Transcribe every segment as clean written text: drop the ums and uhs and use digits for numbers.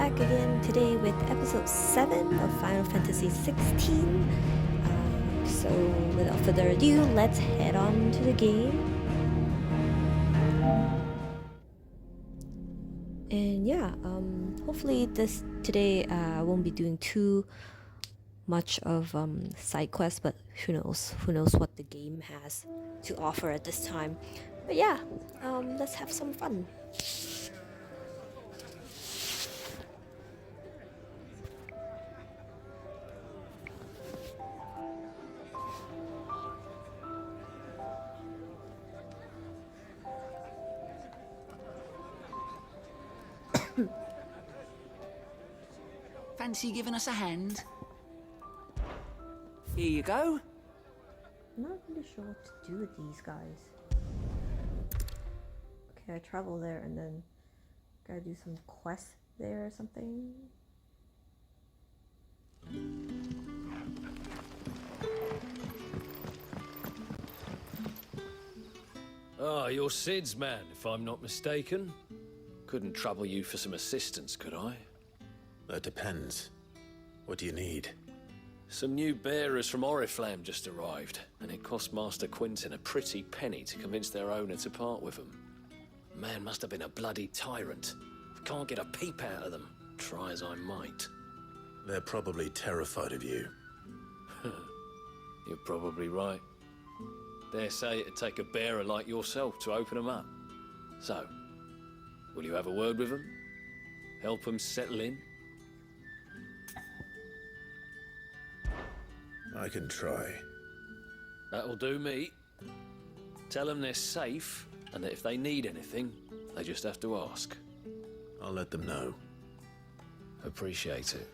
back again today with episode 7 of Final Fantasy 16. So without further ado, let's head on to the game. And yeah, hopefully today I won't be doing too much of side quests, but who knows what the game has to offer at this time. But yeah, let's have some fun. Fancy giving us a hand? Here you go. I'm not really sure what to do with these guys. Okay, I travel there and then gotta do some quest there or something. Ah, you're Sid's man, if I'm not mistaken. Couldn't trouble you for some assistance, could I? That depends. What do you need? Some new bearers from Oriflamme just arrived, and it cost Master Quintin a pretty penny to convince their owner to part with them. Man must have been a bloody tyrant. Can't get a peep out of them, try as I might. They're probably terrified of you. You're probably right. Dare say it'd take a bearer like yourself to open them up. So, will you have a word with them? Help them settle in? I can try. That'll do me. Tell them they're safe, and that if they need anything, they just have to ask. I'll let them know. Appreciate it.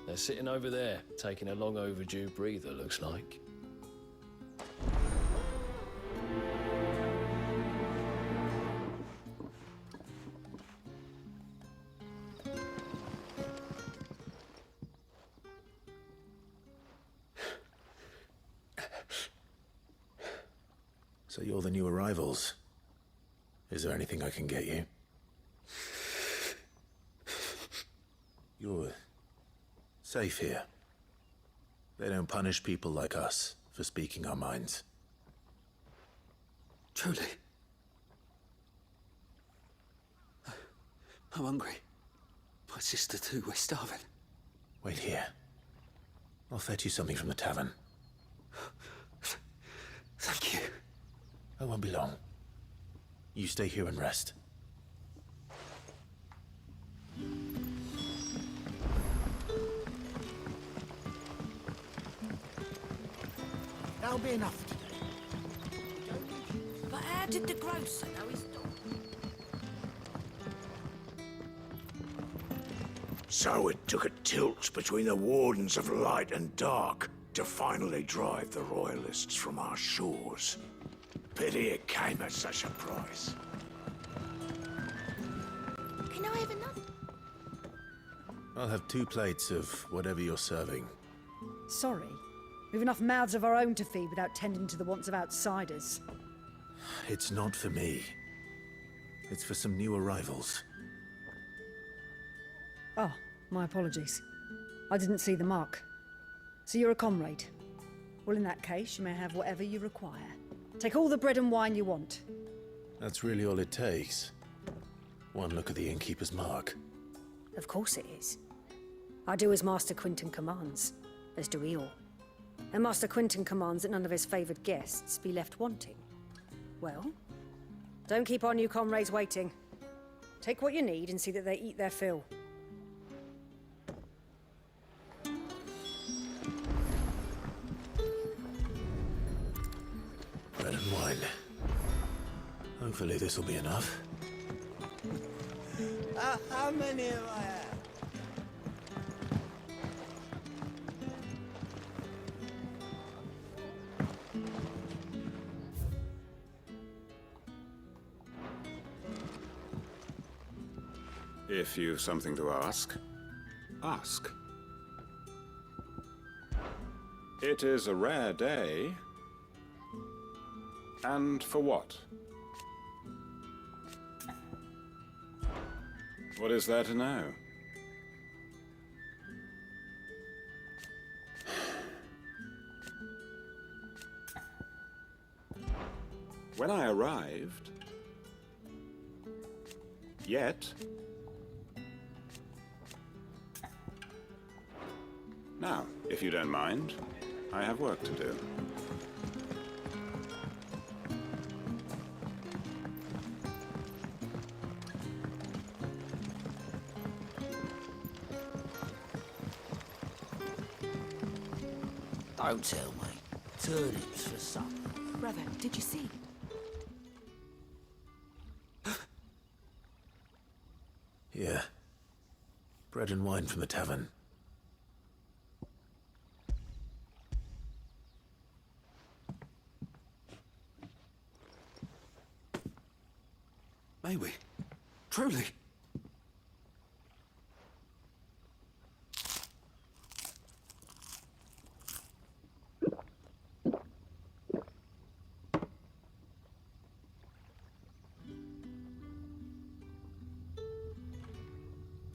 They're sitting over there, taking a long overdue breather, looks like. So you're the new arrivals. Is there anything I can get you? You're safe here. They don't punish people like us for speaking our minds. Truly. I'm hungry. My sister too, we're starving. Wait here. I'll fetch you something from the tavern. Thank you. I won't be long. You stay here and rest. That'll be enough today. But how did the grocer know his dog? So it took a tilt between the Wardens of Light and Dark to finally drive the Royalists from our shores. Pity it came at such a price. Can I have another? I'll have 2 plates of whatever you're serving. Sorry. We've enough mouths of our own to feed without tending to the wants of outsiders. It's not for me. It's for some new arrivals. Oh, my apologies. I didn't see the mark. So you're a comrade. Well, in that case, you may have whatever you require. Take all the bread and wine you want. That's really all it takes. One look at the innkeeper's mark. Of course it is. I do as Master Quintin commands, as do we all. And Master Quintin commands that none of his favoured guests be left wanting. Well, don't keep our new comrades waiting. Take what you need and see that they eat their fill. Bread and wine. Hopefully this will be enough. How many have I had? If you've something to ask, ask. It is a rare day. And for what? What is there to know? When I arrived... Yet... Now, if you don't mind, I have work to do. Don't tell me. Turnips for supper. Brother, did you see? Yeah. Bread and wine from the tavern. May we? Truly?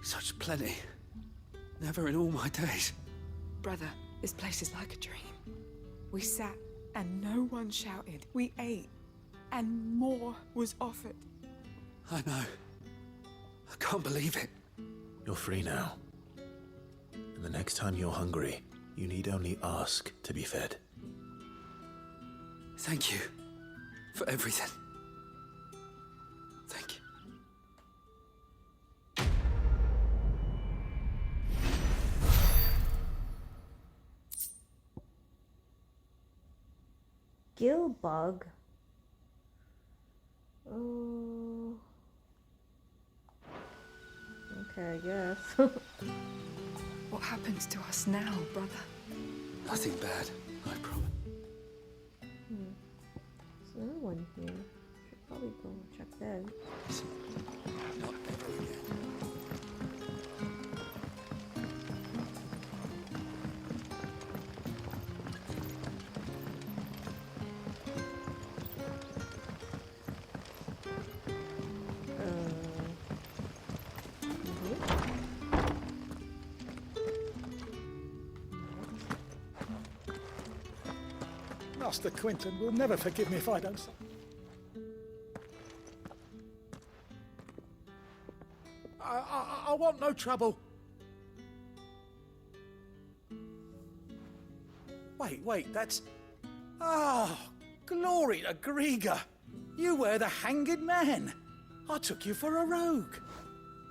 Such plenty. Never in all my days. Brother, this place is like a dream. We sat and no one shouted. We ate and more was offered. I know. I can't believe it. You're free now. And the next time you're hungry, you need only ask to be fed. Thank you for everything. Thank you. Gilbug. Oh. Okay, I guess. What happens to us now, brother? Nothing bad, I promise. There's another one here. Should probably go check that. Not ever again. Master Quinton will never forgive me if I don't. I want no trouble. Wait, that's... Ah, glory to Grieger. You were the hanged man. I took you for a rogue.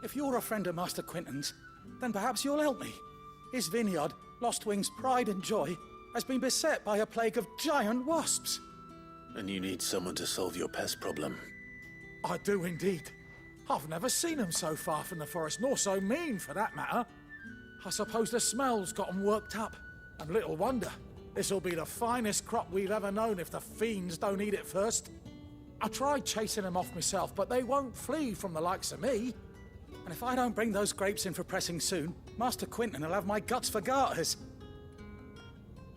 If you're a friend of Master Quinton's, then perhaps you'll help me. His vineyard, Lostwing's pride and joy, has been beset by a plague of giant wasps. And you need someone to solve your pest problem. I do indeed. I've never seen them so far from the forest, nor so mean, for that matter. I suppose the smell's got them worked up. And little wonder. This'll be the finest crop we've ever known if the fiends don't eat it first. I tried chasing them off myself, but they won't flee from the likes of me. And if I don't bring those grapes in for pressing soon, Master Quinton will have my guts for garters.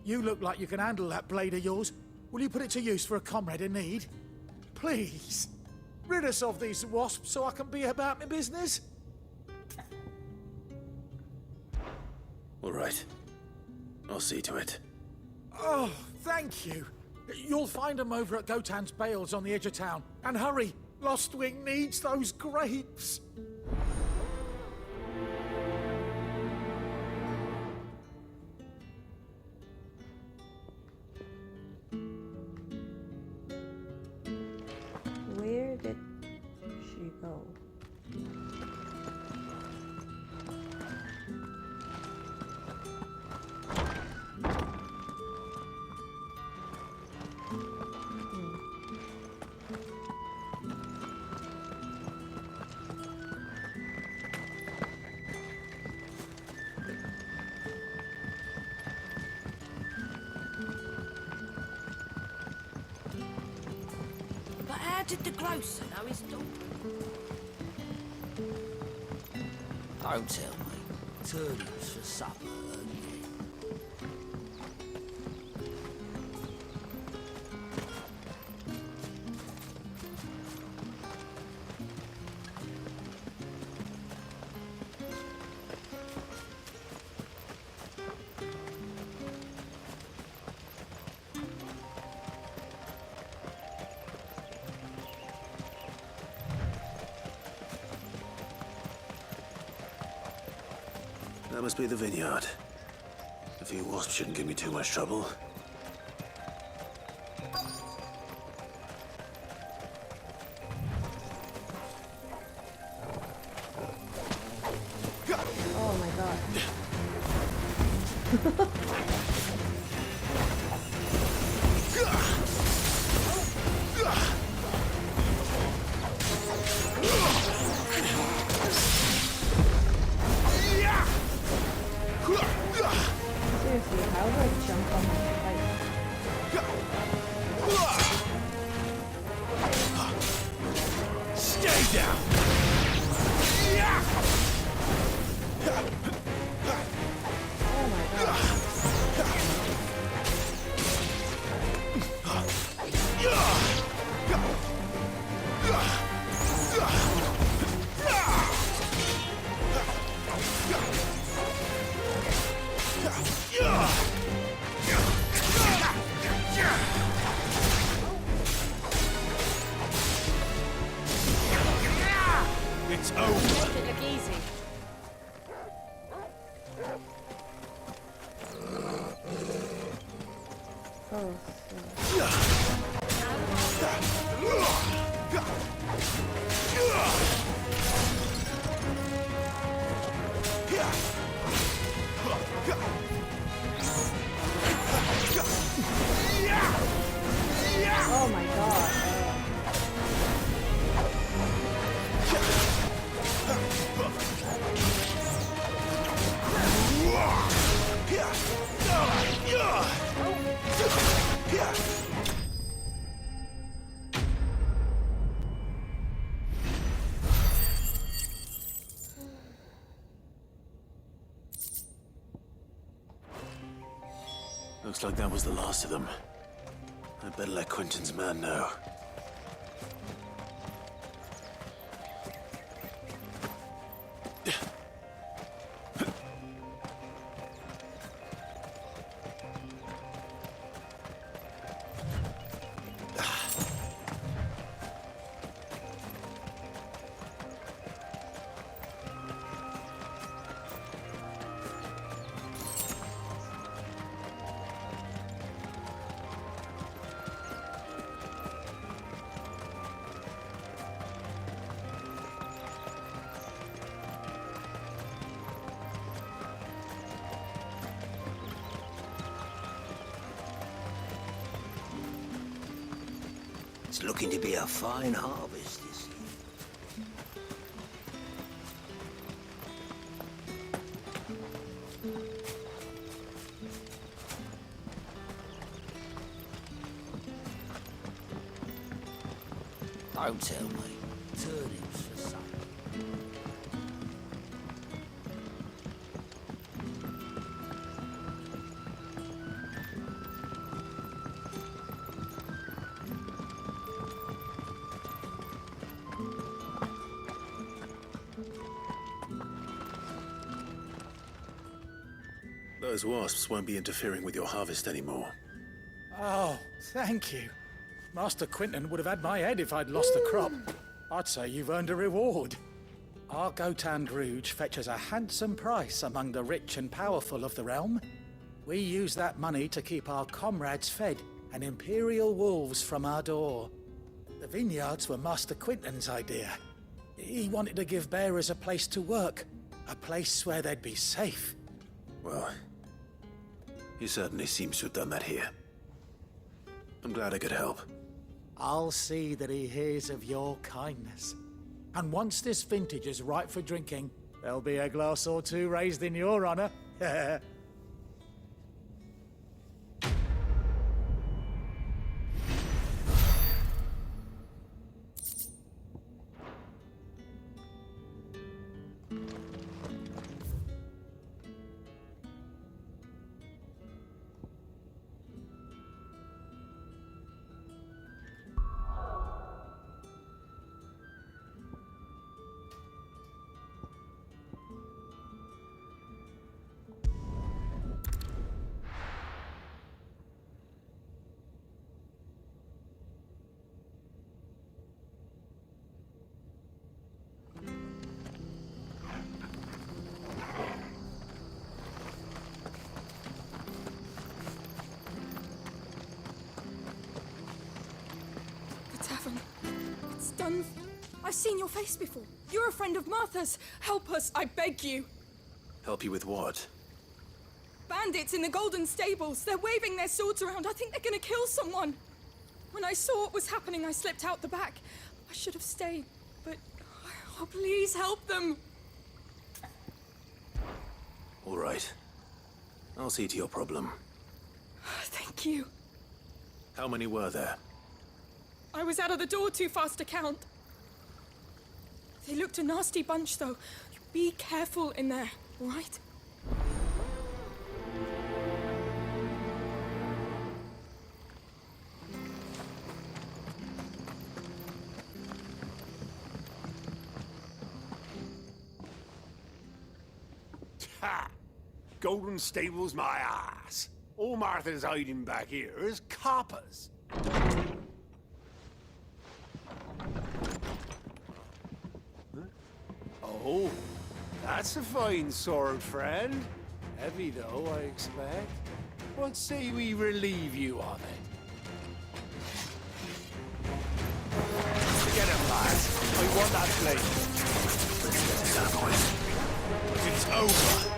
You look like you can handle that blade of yours. Will you put it to use for a comrade in need? Please, rid us of these wasps so I can be about my business. All right. I'll see to it. Oh, thank you. You'll find them over at Gotan's Bales on the edge of town. And hurry, Lostwing needs those grapes. Where did she go? But how did the grocer know his dog? Don't tell me. Turnips for supper again. That must be the vineyard. A few wasps shouldn't give me too much trouble. Oh my god. Seriously, how do I jump on my fight? Stay down! Oh my god. It's over. Make it look easy. Oh, oh my god. Looks like that was the last of them. I'd better let Quentin's man know. It's looking to be a fine harvest this year. Don't tell me. Turnips for sale. Those wasps won't be interfering with your harvest anymore. Oh, thank you. Master Quinton would have had my head if I'd lost the crop. I'd say you've earned a reward. Our Gotand Rouge fetches a handsome price among the rich and powerful of the realm. We use that money to keep our comrades fed and imperial wolves from our door. The vineyards were Master Quinton's idea. He wanted to give bearers a place to work, a place where they'd be safe. Well, he certainly seems to have done that here. I'm glad I could help. I'll see that he hears of your kindness. And once this vintage is ripe for drinking, there'll be a glass or two raised in your honor. I've seen your face before. You're a friend of Martha's. Help us, I beg you. Help you with what? Bandits in the Golden Stables. They're waving their swords around. I think they're gonna kill someone. When I saw what was happening, I slipped out the back. I should have stayed, but... Oh, please help them. All right. I'll see to your problem. Thank you. How many were there? I was out of the door too fast to count. They looked a nasty bunch, though. Be careful in there, all right? Ha! Golden Stables my ass. All Martha's hiding back here is coppers. Oh, that's a fine sword, friend. Heavy though, I expect. What say we relieve you of it? Forget it, lads. I want that blade. It's over.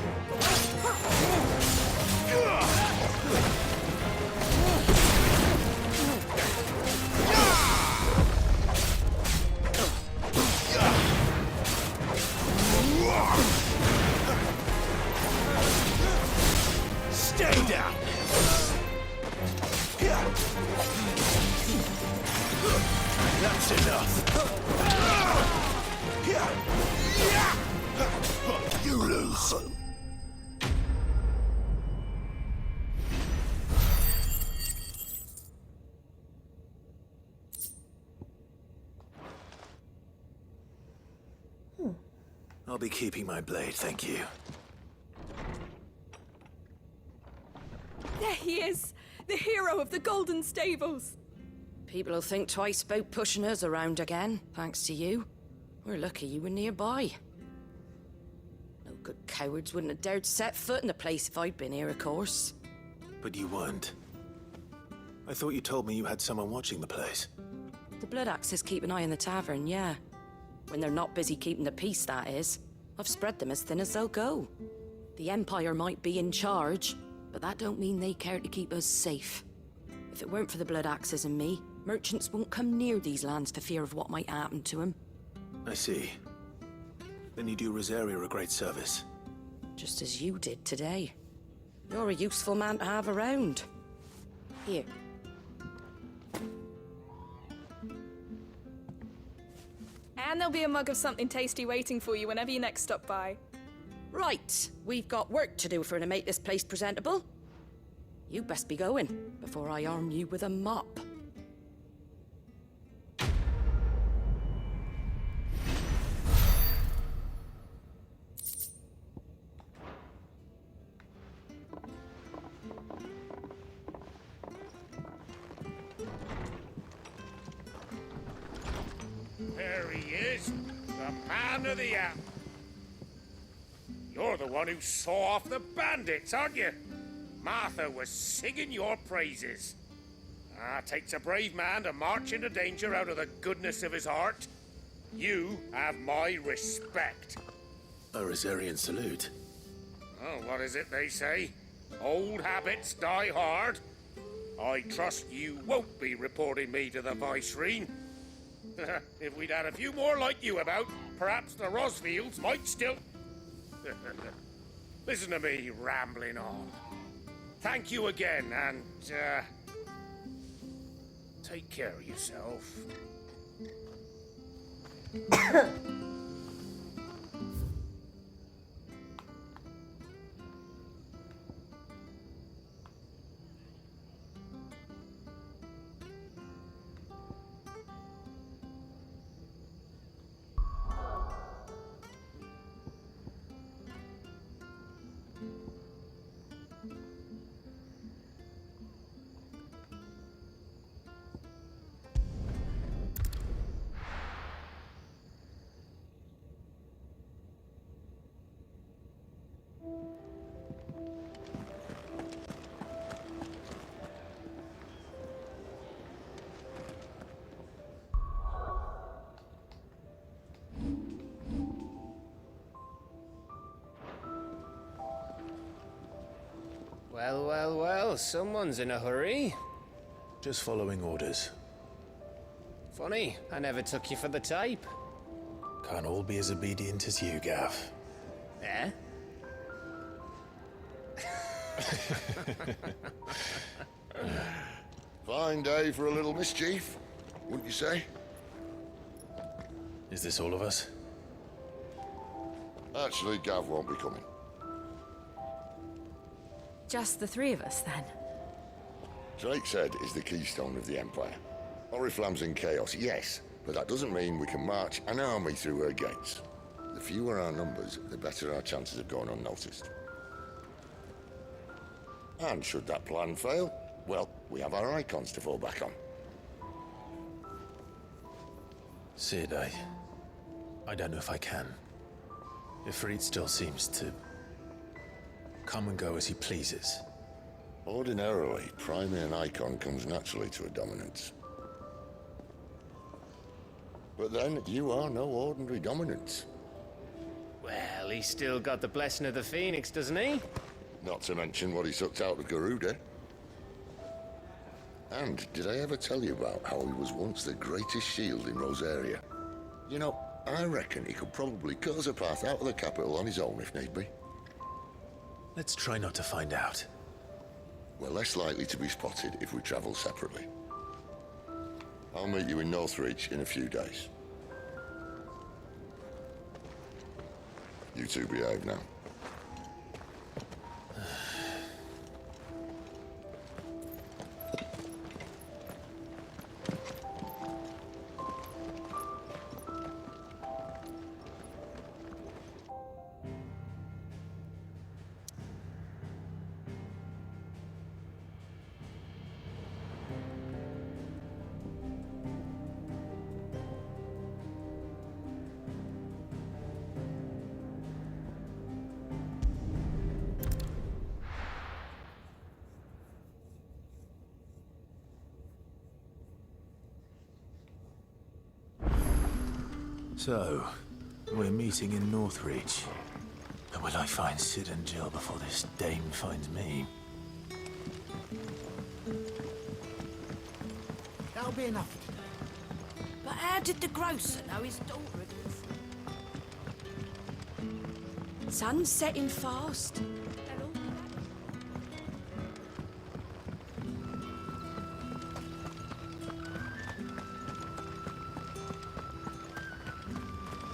Stay down. That's enough. You lose. I'll be keeping my blade, thank you. There he is, the hero of the Golden Stables. People will think twice about pushing us around again, thanks to you. We're lucky you were nearby. No good cowards wouldn't have dared set foot in the place if I'd been here, of course. But you weren't. I thought you told me you had someone watching the place. The Blood Axes keep an eye on the tavern, yeah. When they're not busy keeping the peace, that is. I've spread them as thin as they'll go. The Empire might be in charge, but that don't mean they care to keep us safe. If it weren't for the Blood Axes and me, merchants won't come near these lands for fear of what might happen to them. I see. Then you do Rosaria a great service. Just as you did today. You're a useful man to have around. Here. And there'll be a mug of something tasty waiting for you whenever you next stop by. Right, we've got work to do for to make this place presentable. You best be going, before I arm you with a mop. There he is, the man of the hour. You're the one who saw off the bandits, aren't you? Martha was singing your praises. Takes a brave man to march into danger out of the goodness of his heart. You have my respect. A Rosarian salute. Oh, what is it they say? Old habits die hard. I trust you won't be reporting me to the Viceroy. If we'd had a few more like you about, perhaps the Rosfields might still... Listen to me rambling on. Thank you again, and, take care of yourself. Well, well, well, someone's in a hurry. Just following orders. Funny, I never took you for the type. Can't all be as obedient as you, Gav. Eh? Fine day for a little mischief, wouldn't you say? Is this all of us? Actually, Gav won't be coming. Just the three of us, then? Drake's Head is the keystone of the Empire. Oriflamme's in chaos, yes, but that doesn't mean we can march an army through her gates. The fewer our numbers, the better our chances of going unnoticed. And should that plan fail, well, we have our icons to fall back on. Sid, I don't know if I can. Ifrit still seems to come and go as he pleases. Ordinarily, priming an icon comes naturally to a dominance. But then, you are no ordinary dominance. Well, he's still got the blessing of the Phoenix, doesn't he? Not to mention what he sucked out of Garuda. And did I ever tell you about how he was once the greatest shield in Rosaria? You know, I reckon he could probably cut us a path out of the capital on his own if need be. Let's try not to find out. We're less likely to be spotted if we travel separately. I'll meet you in Northreach in a few days. You two behave now. So, we're meeting in Northreach. But will I find Sid and Jill before this dame finds me? That'll be enough for today. But how did the grocer know his daughter had... Sun's setting fast.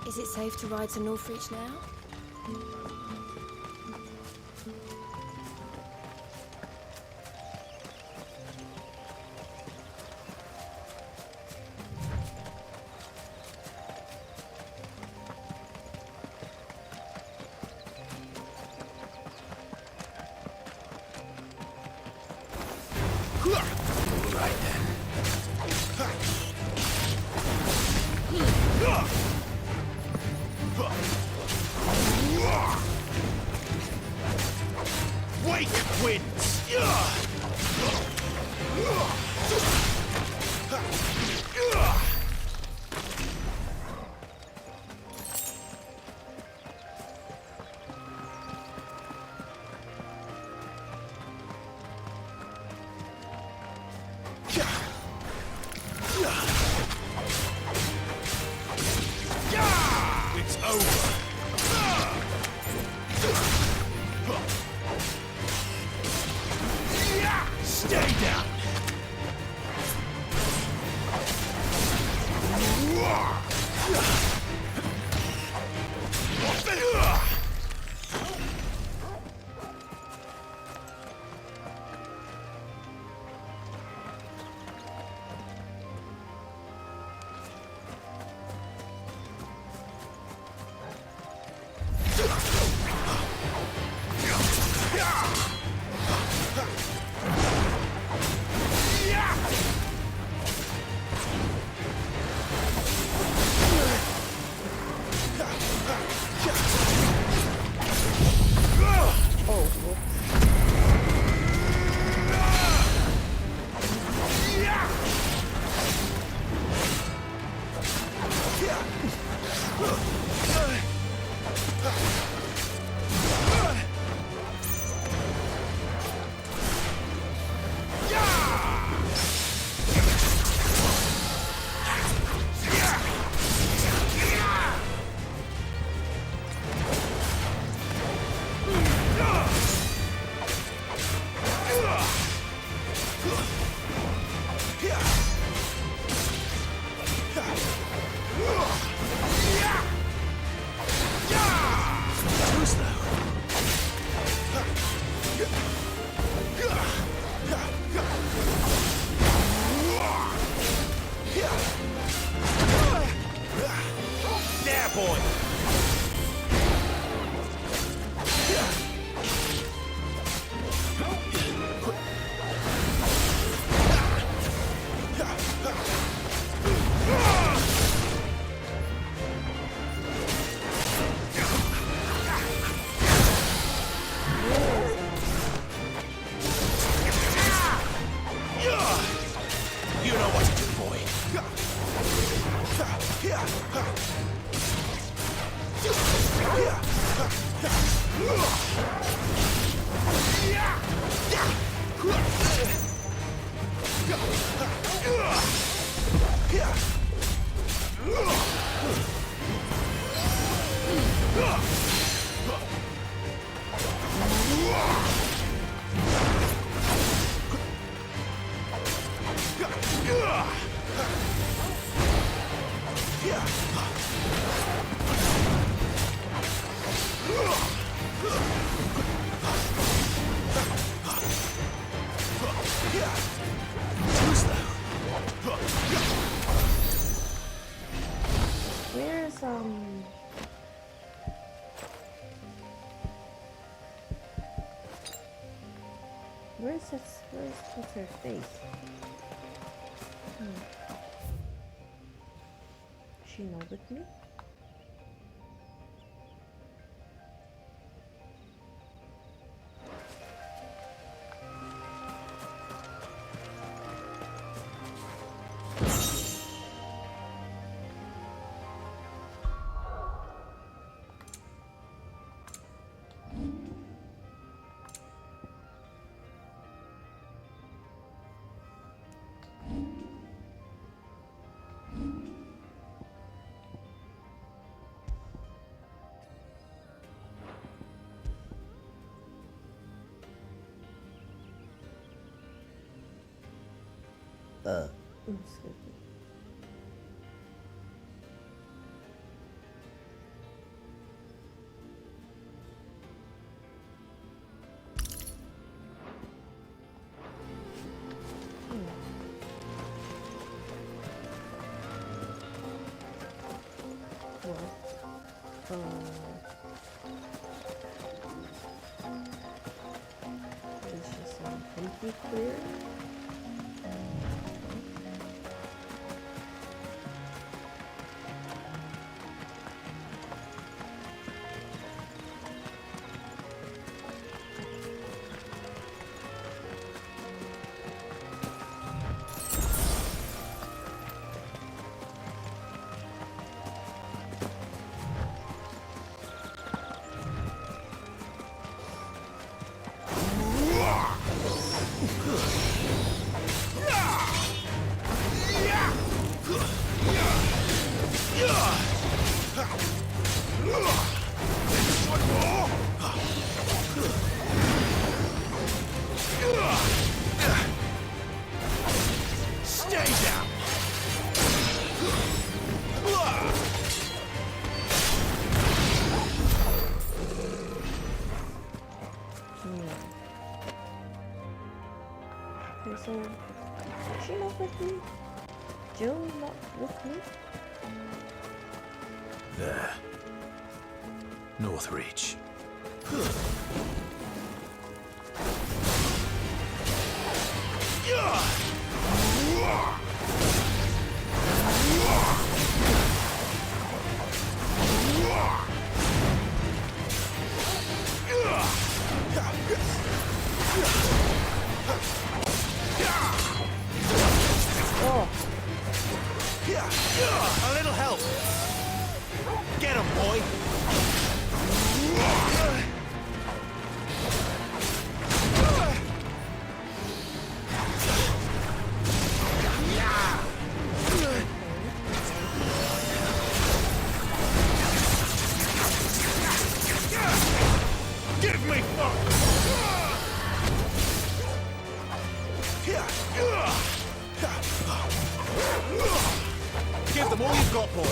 Is it safe to ride to Northreach now? Right then. Wake wins! It's over! Stay down! What's her face? She know with me? Excuse me. This is completely clear. Okay, so is she not with me? Jill not with me? There. Northreach. A little help. Get him, boy. Give me Give them all you've got, boy.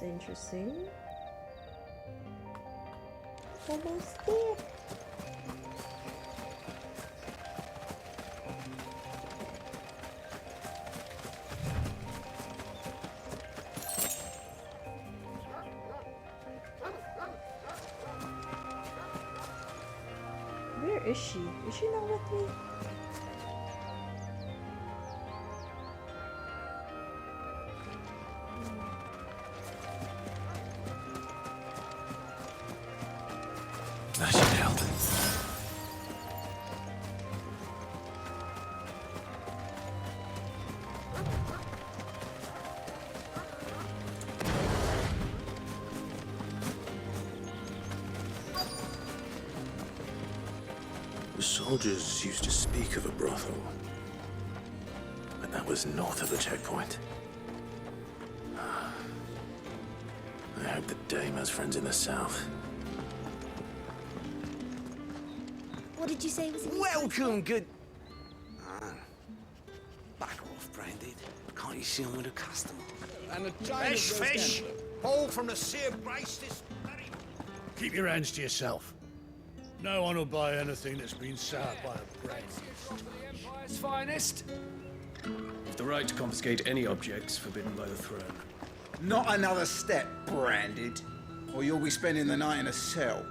interesting. Almost there. Where is she? Is she not with me? That should help. The soldiers used to speak of a brothel, but that was north of the checkpoint. I hope the Dame has friends in the south. What did you say was in Welcome, good. Back off, Branded. Can't you see I'm with a customer? And a giant fish! Hauled from the Sea of Grace this very... Keep your hands to yourself. No one will buy anything that's been soured by a brain. The Empire's finest. You've the right to confiscate any objects forbidden by the throne. Not another step, Branded, or you'll be spending the night in a cell.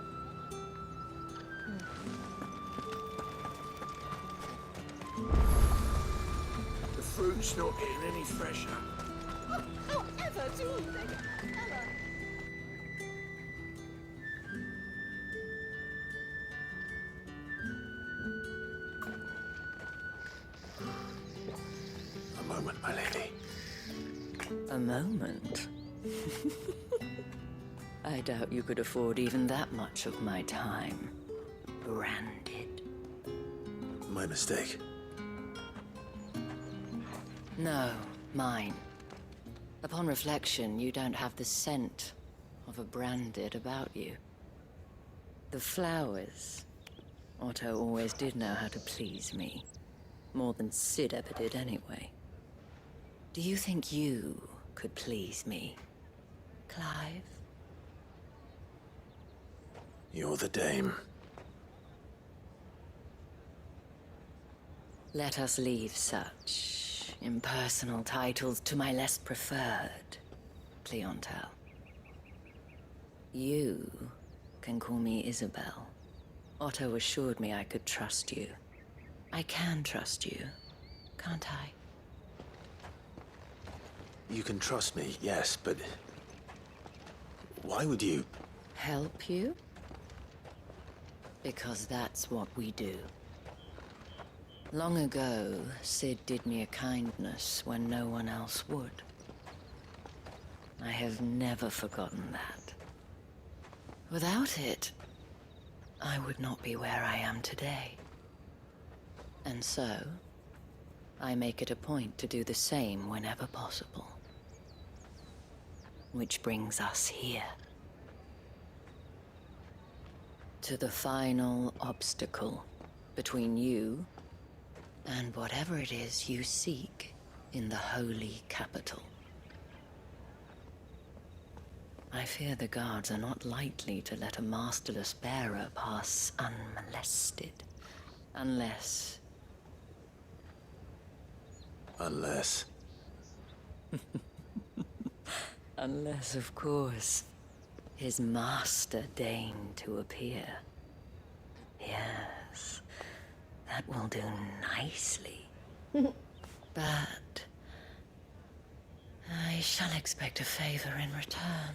The fruit's not getting any fresher. How ever do they get Ella? A moment, my lady. A moment? I doubt you could afford even that much of my time. Branded. My mistake. No, mine. Upon reflection, you don't have the scent of a Branded about you. The flowers. Otto always did know how to please me. More than Sid ever did anyway. Do you think you could please me, Clive? You're the Dame. Let us leave such impersonal titles to my less preferred, Cleontel. You can call me Isabel. Otto assured me I could trust you. I can trust you, can't I? You can trust me, yes, but... why would you... Help you? Because that's what we do. Long ago, Sid did me a kindness when no one else would. I have never forgotten that. Without it, I would not be where I am today. And so, I make it a point to do the same whenever possible. Which brings us here. To the final obstacle between you and whatever it is you seek in the holy capital. I fear the guards are not likely to let a masterless bearer pass unmolested. Unless... Unless... Unless, of course, his master deigned to appear. Yes, that will do nicely. But... I shall expect a favor in return.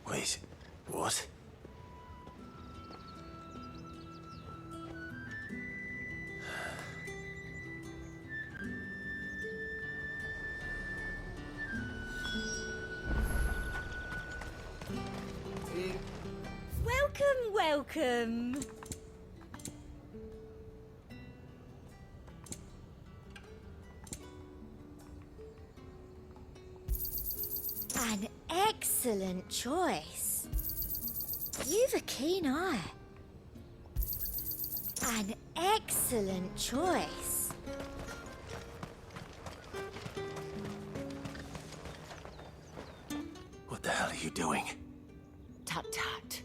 Wait, what? Welcome, welcome. An excellent choice. You've a keen eye. An excellent choice. What What the hell are you doing? Tut tut.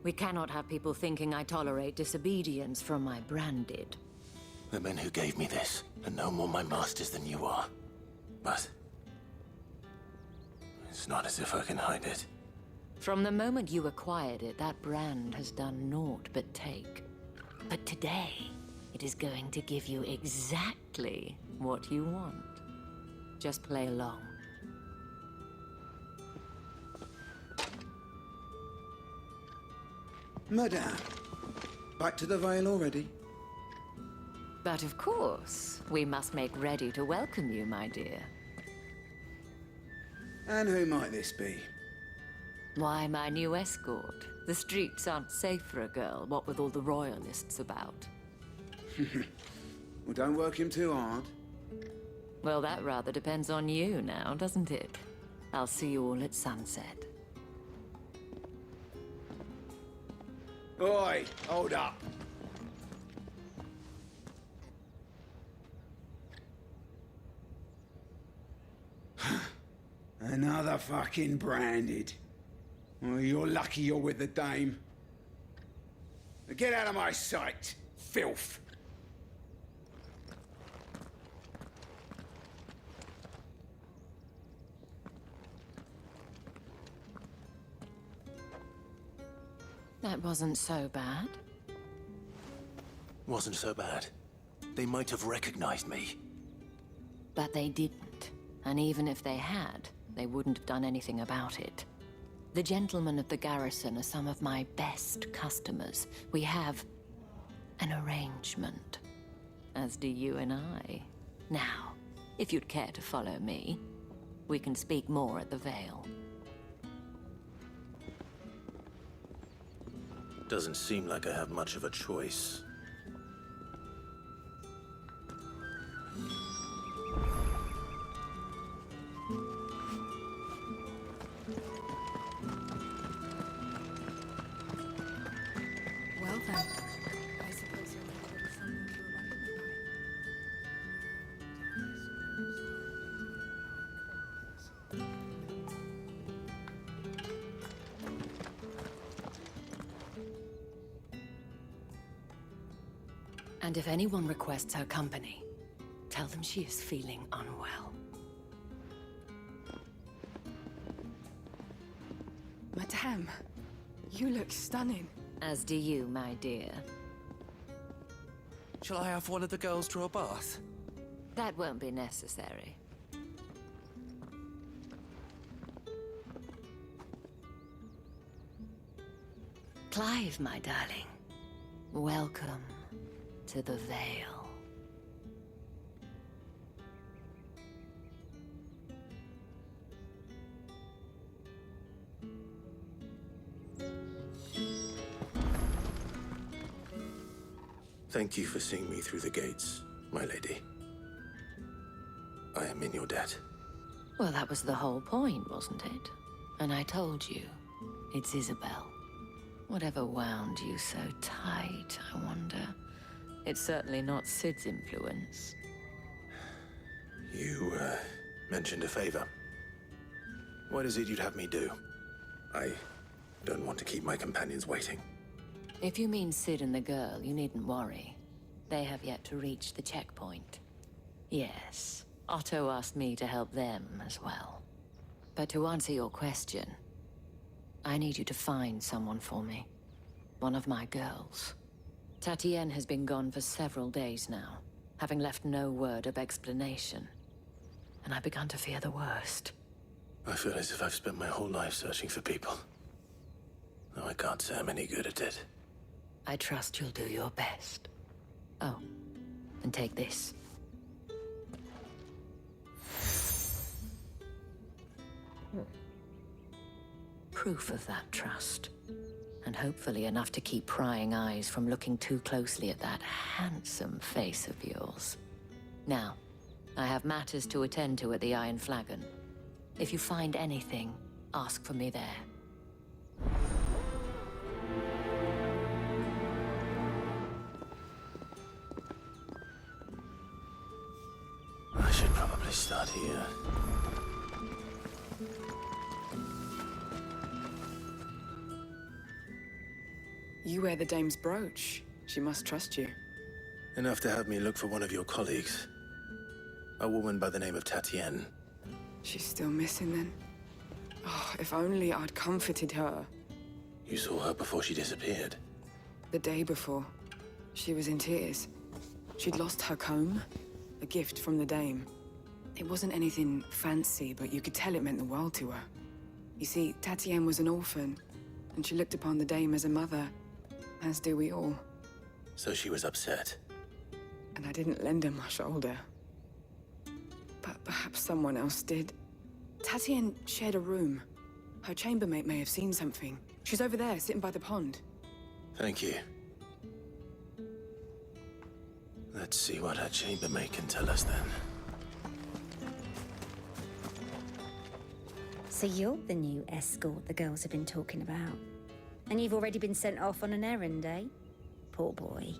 We cannot have people thinking I tolerate disobedience from my branded. The men who gave me this are no more my masters than you are. But it's not as if I can hide it. From the moment you acquired it, that brand has done naught but take. But today, it is going to give you exactly what you want. Just play along. Madame, back to the Vale already? But of course, we must make ready to welcome you, my dear. And who might this be? Why, my new escort. The streets aren't safe for a girl, what with all the royalists about. Well, don't work him too hard. Well, that rather depends on you now, doesn't it? I'll see you all at sunset. Oi, hold up. Another fucking branded. Well, you're lucky you're with the dame. Get out of my sight, filth. That wasn't so bad. Wasn't so bad. They might have recognized me. But they didn't. And even if they had, they wouldn't have done anything about it. The gentlemen of the garrison are some of my best customers. We have an arrangement, as do you and I. Now, if you'd care to follow me, we can speak more at the Vale. Doesn't seem like I have much of a choice. Well then, I suppose you're looking for someone to abandon me And if anyone requests her company, tell them she is feeling unwell. Madame, you look stunning. As do you, my dear. Shall I have one of the girls draw a bath? That won't be necessary. Clive, my darling. Welcome to the Vale. Thank you for seeing me through the gates, my lady. I am in your debt. Well, that was the whole point, wasn't it? And I told you, it's Isabel. Whatever wound you so tight, I wonder. It's certainly not Sid's influence. You, mentioned a favor. What is it you'd have me do? I don't want to keep my companions waiting. If you mean Sid and the girl, you needn't worry. They have yet to reach the checkpoint. Yes, Otto asked me to help them as well. But to answer your question, I need you to find someone for me. One of my girls. Tatienne has been gone for several days now, having left no word of explanation. And I've begun to fear the worst. I feel as if I've spent my whole life searching for people. Though I can't say I'm any good at it. I trust you'll do your best. Oh, and take this. Proof of that trust. And hopefully enough to keep prying eyes from looking too closely at that handsome face of yours. Now, I have matters to attend to at the Iron Flagon. If you find anything, ask for me there. I should probably start here. You wear the dame's brooch. She must trust you. Enough to have me look for one of your colleagues. A woman by the name of Tatienne. She's still missing then. Oh, if only I'd comforted her. You saw her before she disappeared. The day before, she was in tears. She'd lost her comb, a gift from the dame. It wasn't anything fancy, but you could tell it meant the world to her. You see, Tatienne was an orphan, and she looked upon the dame as a mother, as do we all. So she was upset. And I didn't lend her my shoulder. But perhaps someone else did. Tatienne shared a room. Her chambermaid may have seen something. She's over there, sitting by the pond. Thank you. Let's see what her chambermaid can tell us then. So you're the new escort the girls have been talking about. And you've already been sent off on an errand, eh? Poor boy.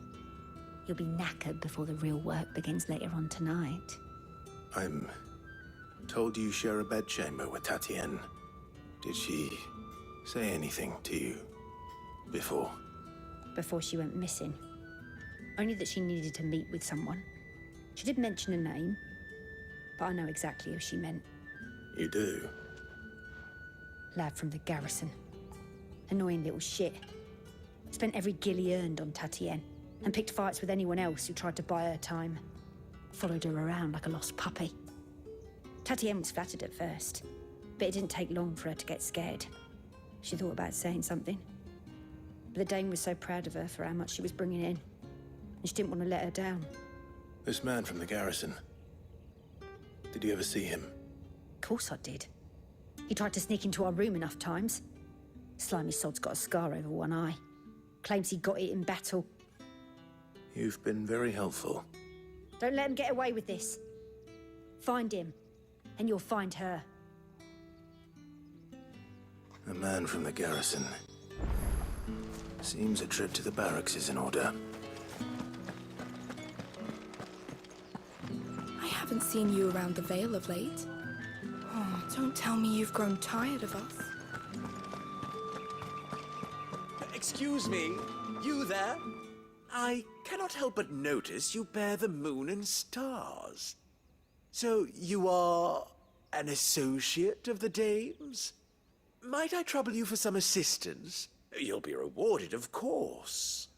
You'll be knackered before the real work begins later on tonight. I'm told you share a bedchamber with Tatienne. Did she say anything to you before? Before she went missing. Only that she needed to meet with someone. She did mention a name, but I know exactly who she meant. You do? Lad from the garrison. Annoying little shit. Spent every guil he earned on Tatienne, and picked fights with anyone else who tried to buy her time. Followed her around like a lost puppy. Tatienne was flattered at first, but it didn't take long for her to get scared. She thought about saying something. But the dame was so proud of her for how much she was bringing in, and she didn't want to let her down. This man from the garrison. Did you ever see him? Of course I did. He tried to sneak into our room enough times. Slimy sod's got a scar over one eye. Claims he got it in battle. You've been very helpful. Don't let him get away with this. Find him, and you'll find her. A man from the garrison. Seems a trip to the barracks is in order. I haven't seen you around the Vale of late. Oh, don't tell me you've grown tired of us. Excuse me, you there? I cannot help but notice you bear the moon and stars. So you are an associate of the dame's? Might I trouble you for some assistance? You'll be rewarded, of course.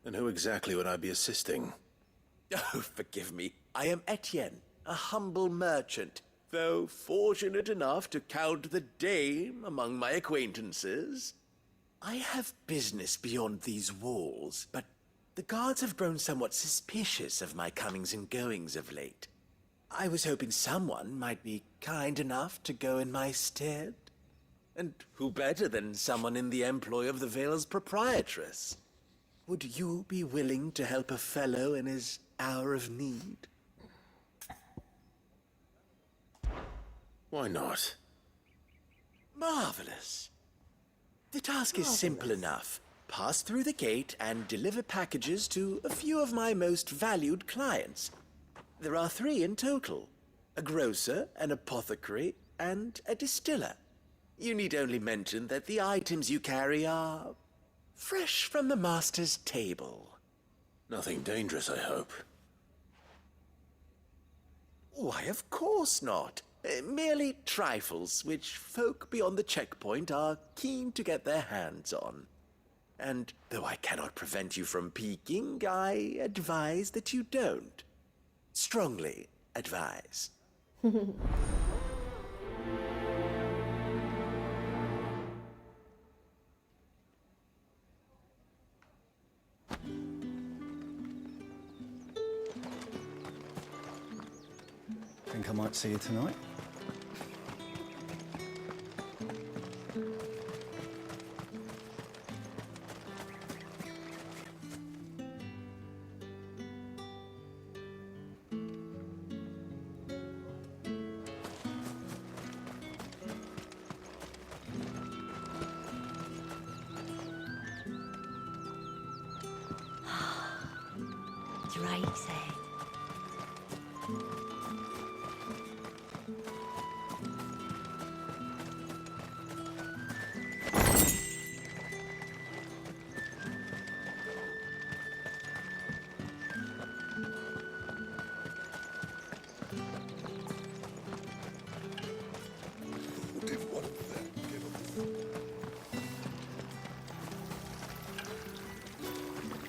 And who exactly would I be assisting? Oh, forgive me. I am Etienne, a humble merchant, though fortunate enough to count the dame among my acquaintances. I have business beyond these walls, but the guards have grown somewhat suspicious of my comings and goings of late. I was hoping someone might be kind enough to go in my stead. And who better than someone in the employ of the Vale's proprietress? Would you be willing to help a fellow in his hour of need? Why not? Marvelous. The task is simple enough. Pass through the gate and deliver packages to a few of my most valued clients. There are 3 in total. A grocer, an apothecary, and a distiller. You need only mention that the items you carry are fresh from the master's table. Nothing dangerous, I hope. Why, of course not. Merely trifles which folk beyond the checkpoint are keen to get their hands on. And though I cannot prevent you from peeking, I advise that you don't. Strongly advise. Think I might see you tonight? Drake's Head.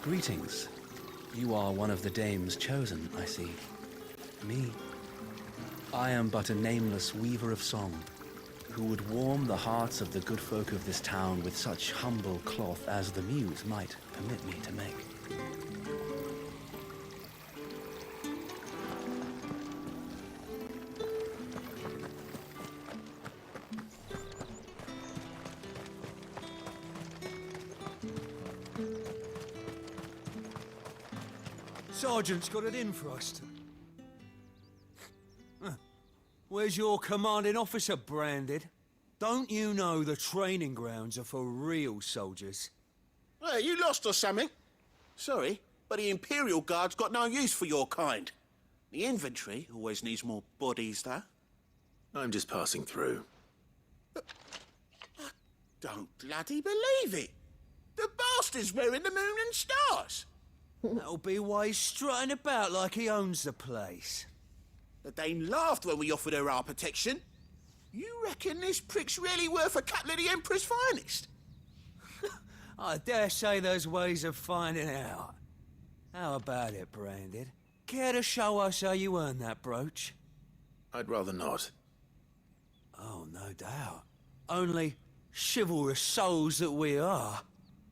Greetings. You are one of the dames chosen, I see. Me? I am but a nameless weaver of song, who would warm the hearts of the good folk of this town with such humble cloth as the muse might permit me to make. Sergeant's got it in for us. Where's your commanding officer branded? Don't you know the training grounds are for real soldiers? Hey, you lost or something? Sorry, but the Imperial Guard's got no use for your kind. The infantry always needs more bodies, though. I'm just passing through. I don't bloody believe it. The bastard's wearing the moon and stars. That'll be why he's strutting about like he owns the place. The Dane laughed when we offered her our protection. You reckon this prick's really worth a couple of the Emperor's finest? I dare say there's ways of finding out. How about it, Branded? Care to show us how you earned that brooch? I'd rather not. Oh, no doubt. Only chivalrous souls that we are,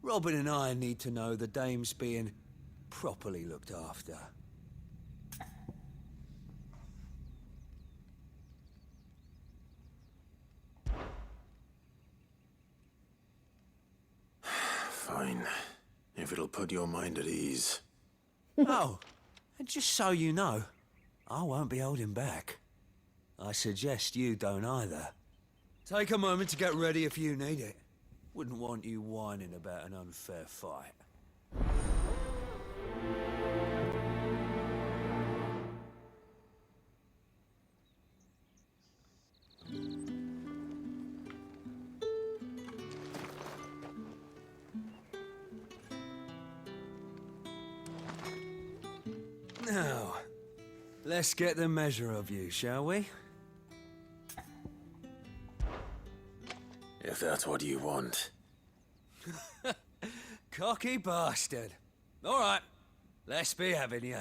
Robin and I need to know the dame's being properly looked after. Fine. If it'll put your mind at ease. Oh, and just so you know, I won't be holding back. I suggest you don't either. Take a moment to get ready if you need it. Wouldn't want you whining about an unfair fight. Now, let's get the measure of you, shall we? If that's what you want. Cocky bastard. All right, let's be having you.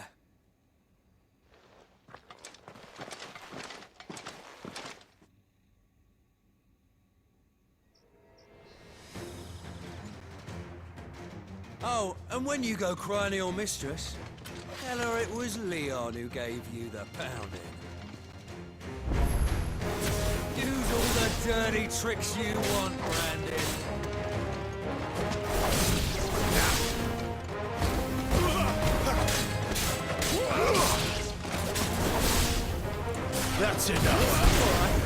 Oh, and when you go crying to your mistress, tell her it was Leon who gave you the pounding. Use all the dirty tricks you want, Brandon. That's enough. All right.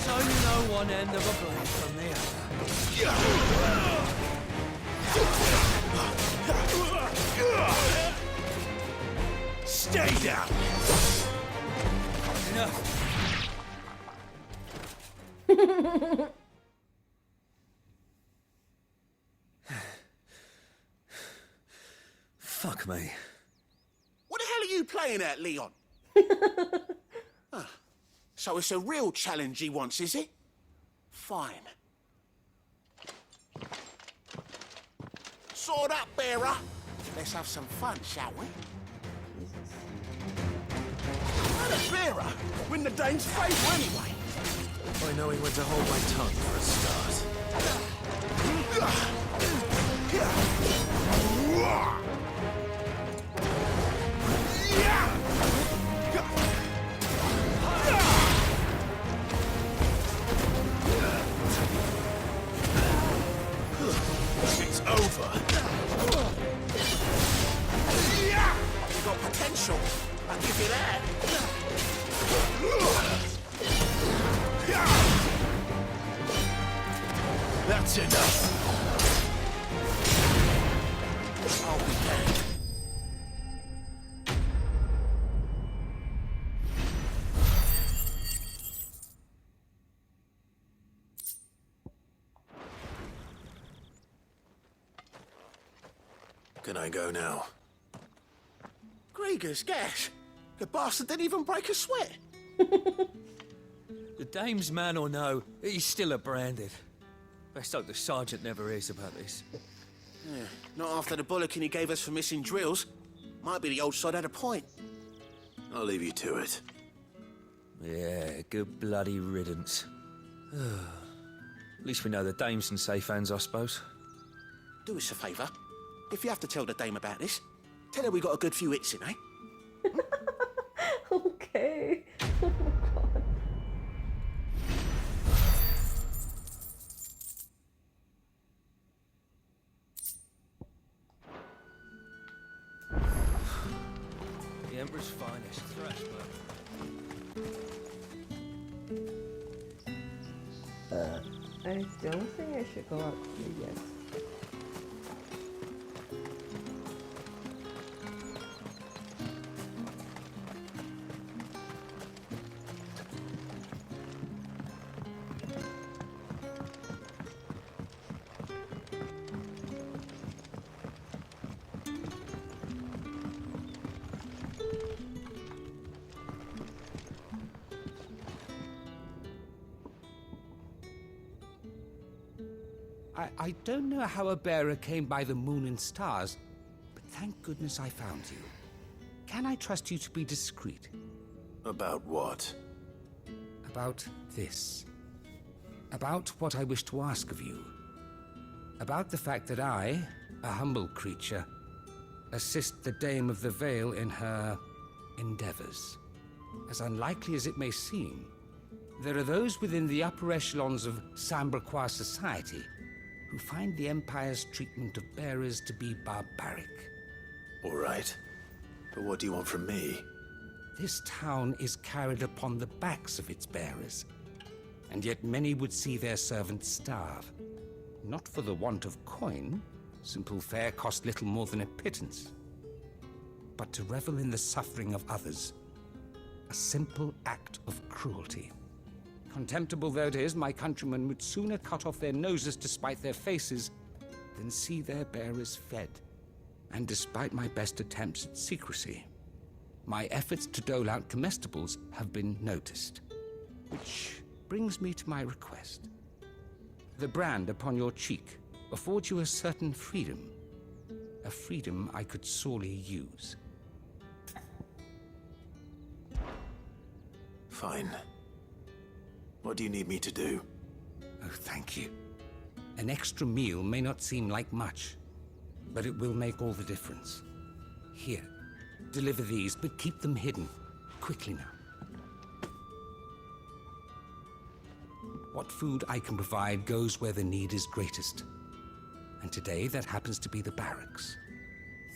So you know one end of a blade from the other. Stay down. Enough. Fuck me. What the hell are you playing at, Leon? So it's a real challenge he wants, is it? Fine. Sword up, bearer. Let's have some fun, shall we? How the bearer win the Dane's favour anyway? I know he went to hold my tongue for a start. It's over. You got potential. I'll give you that. That's enough. I'll be damned. Can I go now? Grieger's gas. The bastard didn't even break a sweat. The dame's man or no, he's still a Branded. Best hope the sergeant never hears about this. Yeah, not after the bollocking he gave us for missing drills. Might be the old sod had a point. I'll leave you to it. Yeah, good bloody riddance. At least we know the dame's in safe hands, I suppose. Do us a favour. If you have to tell the dame about this, tell her we got a good few hits in, eh? Okay. Oh my god. The Emperor's finest thresh, I don't think I should go out here yet. I don't know how a bearer came by the moon and stars, but thank goodness I found you. Can I trust you to be discreet? About what? About this. About what I wish to ask of you. About the fact that I, a humble creature, assist the Dame of the Vale in her endeavors. As unlikely as it may seem, there are those within the upper echelons of Samberquois society who find the Empire's treatment of bearers to be barbaric. All right. But what do you want from me? This town is carried upon the backs of its bearers, and yet many would see their servants starve. Not for the want of coin, simple fare cost little more than a pittance, but to revel in the suffering of others, a simple act of cruelty. Contemptible though it is, my countrymen would sooner cut off their noses to spite their faces than see their bearers fed. And despite my best attempts at secrecy, my efforts to dole out comestibles have been noticed. Which brings me to my request. The brand upon your cheek affords you a certain freedom. A freedom I could sorely use. Fine. What do you need me to do? Oh, thank you. An extra meal may not seem like much, but it will make all the difference. Here, deliver these, but keep them hidden. Quickly now. What food I can provide goes where the need is greatest. And today, that happens to be the barracks.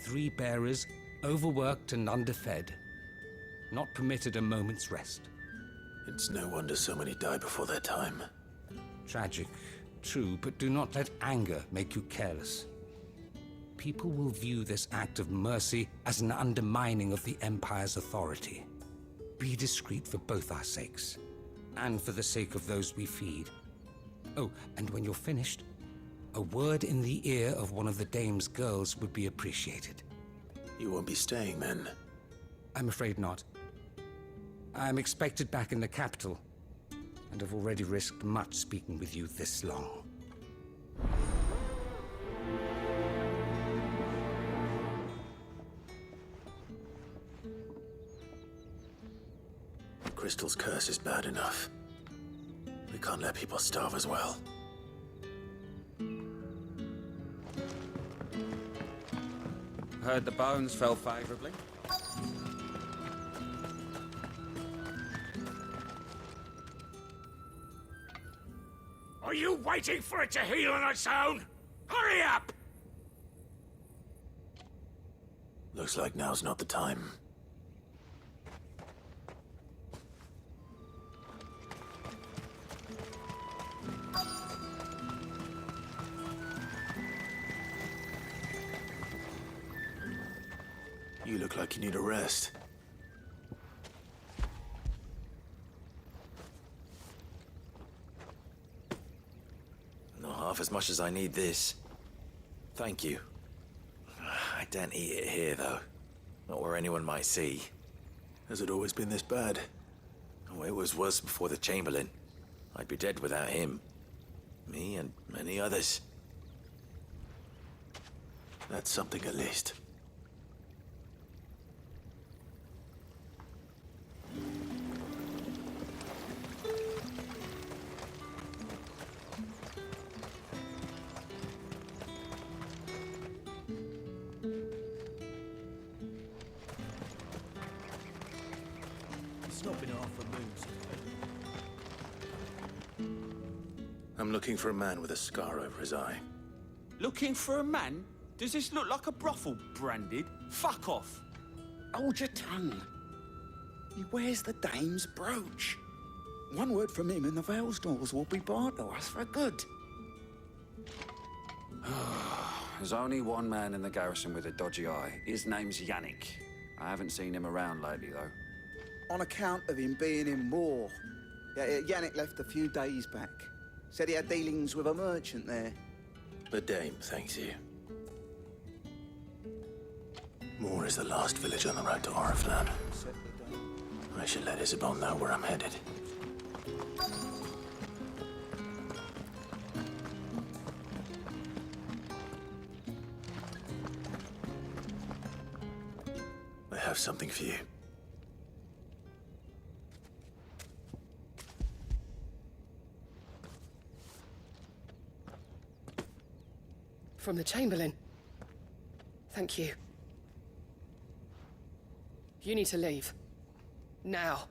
3 bearers, overworked and underfed, not permitted a moment's rest. It's no wonder so many die before their time. Tragic, true, but do not let anger make you careless. People will view this act of mercy as an undermining of the Empire's authority. Be discreet for both our sakes, and for the sake of those we feed. Oh, and when you're finished, a word in the ear of one of the Dame's girls would be appreciated. You won't be staying then? I'm afraid not. I'm expected back in the capital, and have already risked much speaking with you this long. Crystal's curse is bad enough. We can't let people starve as well. Heard the bones fell favorably. Are you waiting for it to heal on its own? Hurry up! Looks like now's not the time. You look like you need a rest. Not half as much as I need this. Thank you. I daren't eat it here, though. Not where anyone might see. Has it always been this bad? Oh, it was worse before the Chamberlain. I'd be dead without him. Me and many others. That's something at least. It's not been half a moon. I'm looking for a man with a scar over his eye. Looking for a man? Does this look like a brothel, Branded? Fuck off! Hold your tongue. He wears the dame's brooch. One word from him and the Velsdorls will be barred to us for good. There's only one man in the garrison with a dodgy eye. His name's Yannick. I haven't seen him around lately, though. On account of him being in war. Yannick left a few days back. Said he had dealings with a merchant there. The Dame thanks you. Moore is the last village on the road to Oriflamme. I should let Isabel know where I'm headed. I have something for you. From the Chamberlain. Thank you. You need to leave. Now.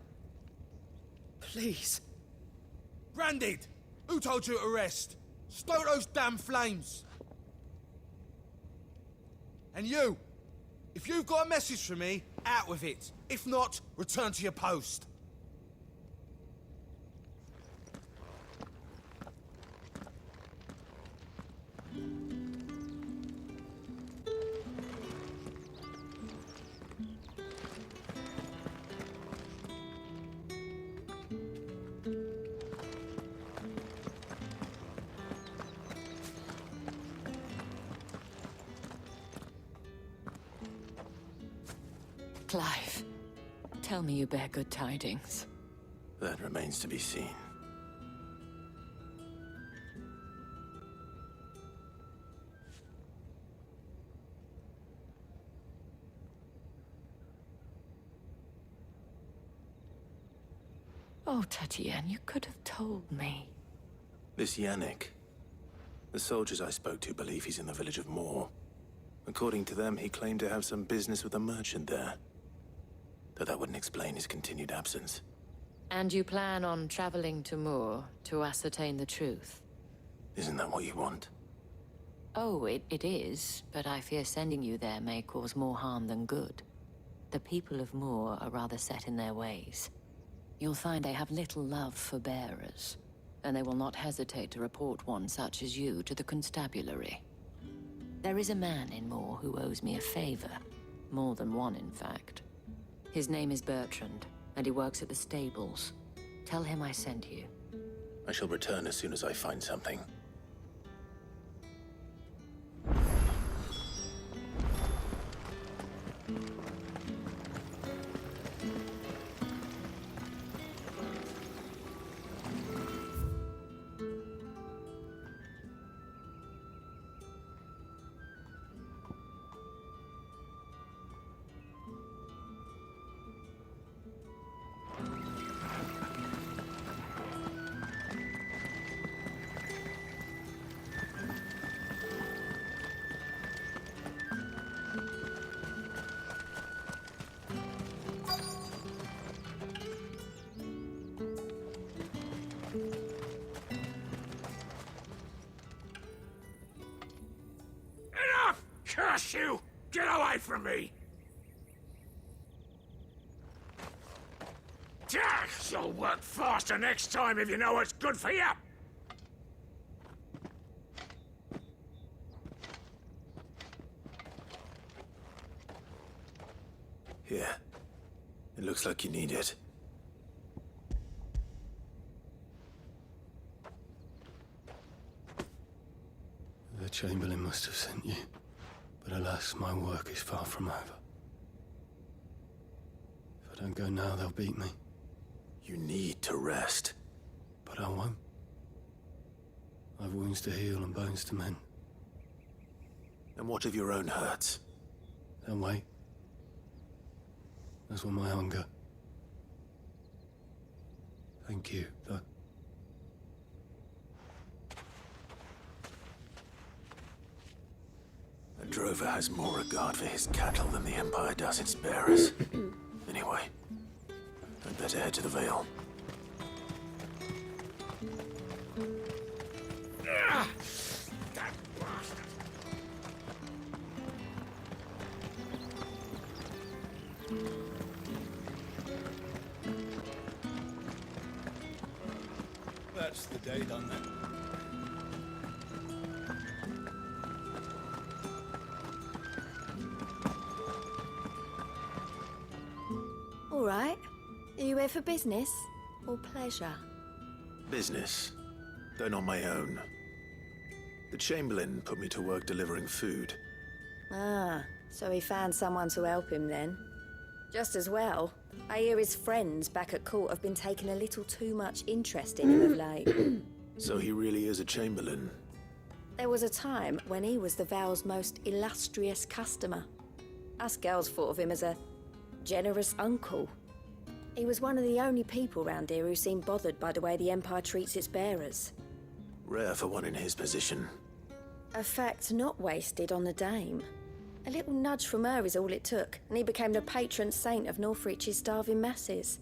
Please. Branded! Who told you to rest? Stoke those damn flames! And you! If you've got a message for me, out with it. If not, return to your post. Clive, tell me you bear good tidings. That remains to be seen. Oh, Tatienne, you could have told me. This Yannick. The soldiers I spoke to believe he's in the village of Moore. According to them, he claimed to have some business with a merchant there. Though that wouldn't explain his continued absence. And you plan on traveling to Moore to ascertain the truth? Isn't that what you want? Oh, it is, but I fear sending you there may cause more harm than good. The people of Moore are rather set in their ways. You'll find they have little love for bearers, and they will not hesitate to report one such as you to the constabulary. There is a man in Moore who owes me a favor. More than one, in fact. His name is Bertrand, and he works at the stables. Tell him I sent you. I shall return as soon as I find something. Curse you! Get away from me! You'll work faster next time if you know what's good for you! Here. It looks like you need it. The Chamberlain must have sent you. But alas, my work is far from over. If I don't go now, they'll beat me. You need to rest. But I won't. I've wounds to heal and bones to mend. And what of your own hurts? Don't wait. As will my hunger. Thank you, though. A drover has more regard for his cattle than the Empire does its bearers. Anyway, I'd better head to the Vale. That's the day done then. All right. Are you here for business or pleasure? Business, though not my own. The Chamberlain put me to work delivering food. Ah, so he found someone to help him then. Just as well. I hear his friends back at court have been taking a little too much interest in him of late. So he really is a Chamberlain. There was a time when he was the Vale's most illustrious customer. Us girls thought of him as a generous uncle. He was one of the only people round here who seemed bothered by the way the Empire treats its bearers. Rare for one in his position. A fact not wasted on the Dame. A little nudge from her is all it took, and he became the patron saint of Northreach's starving masses.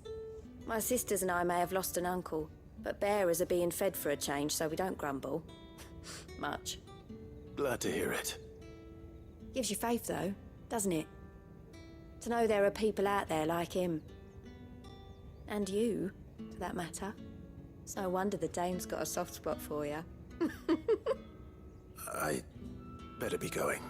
My sisters and I may have lost an uncle, but bearers are being fed for a change, so we don't grumble. Much. Glad to hear it. Gives you faith, though, doesn't it? To know there are people out there like him. And you, for that matter. It's no wonder the Dame's got a soft spot for you. I better be going.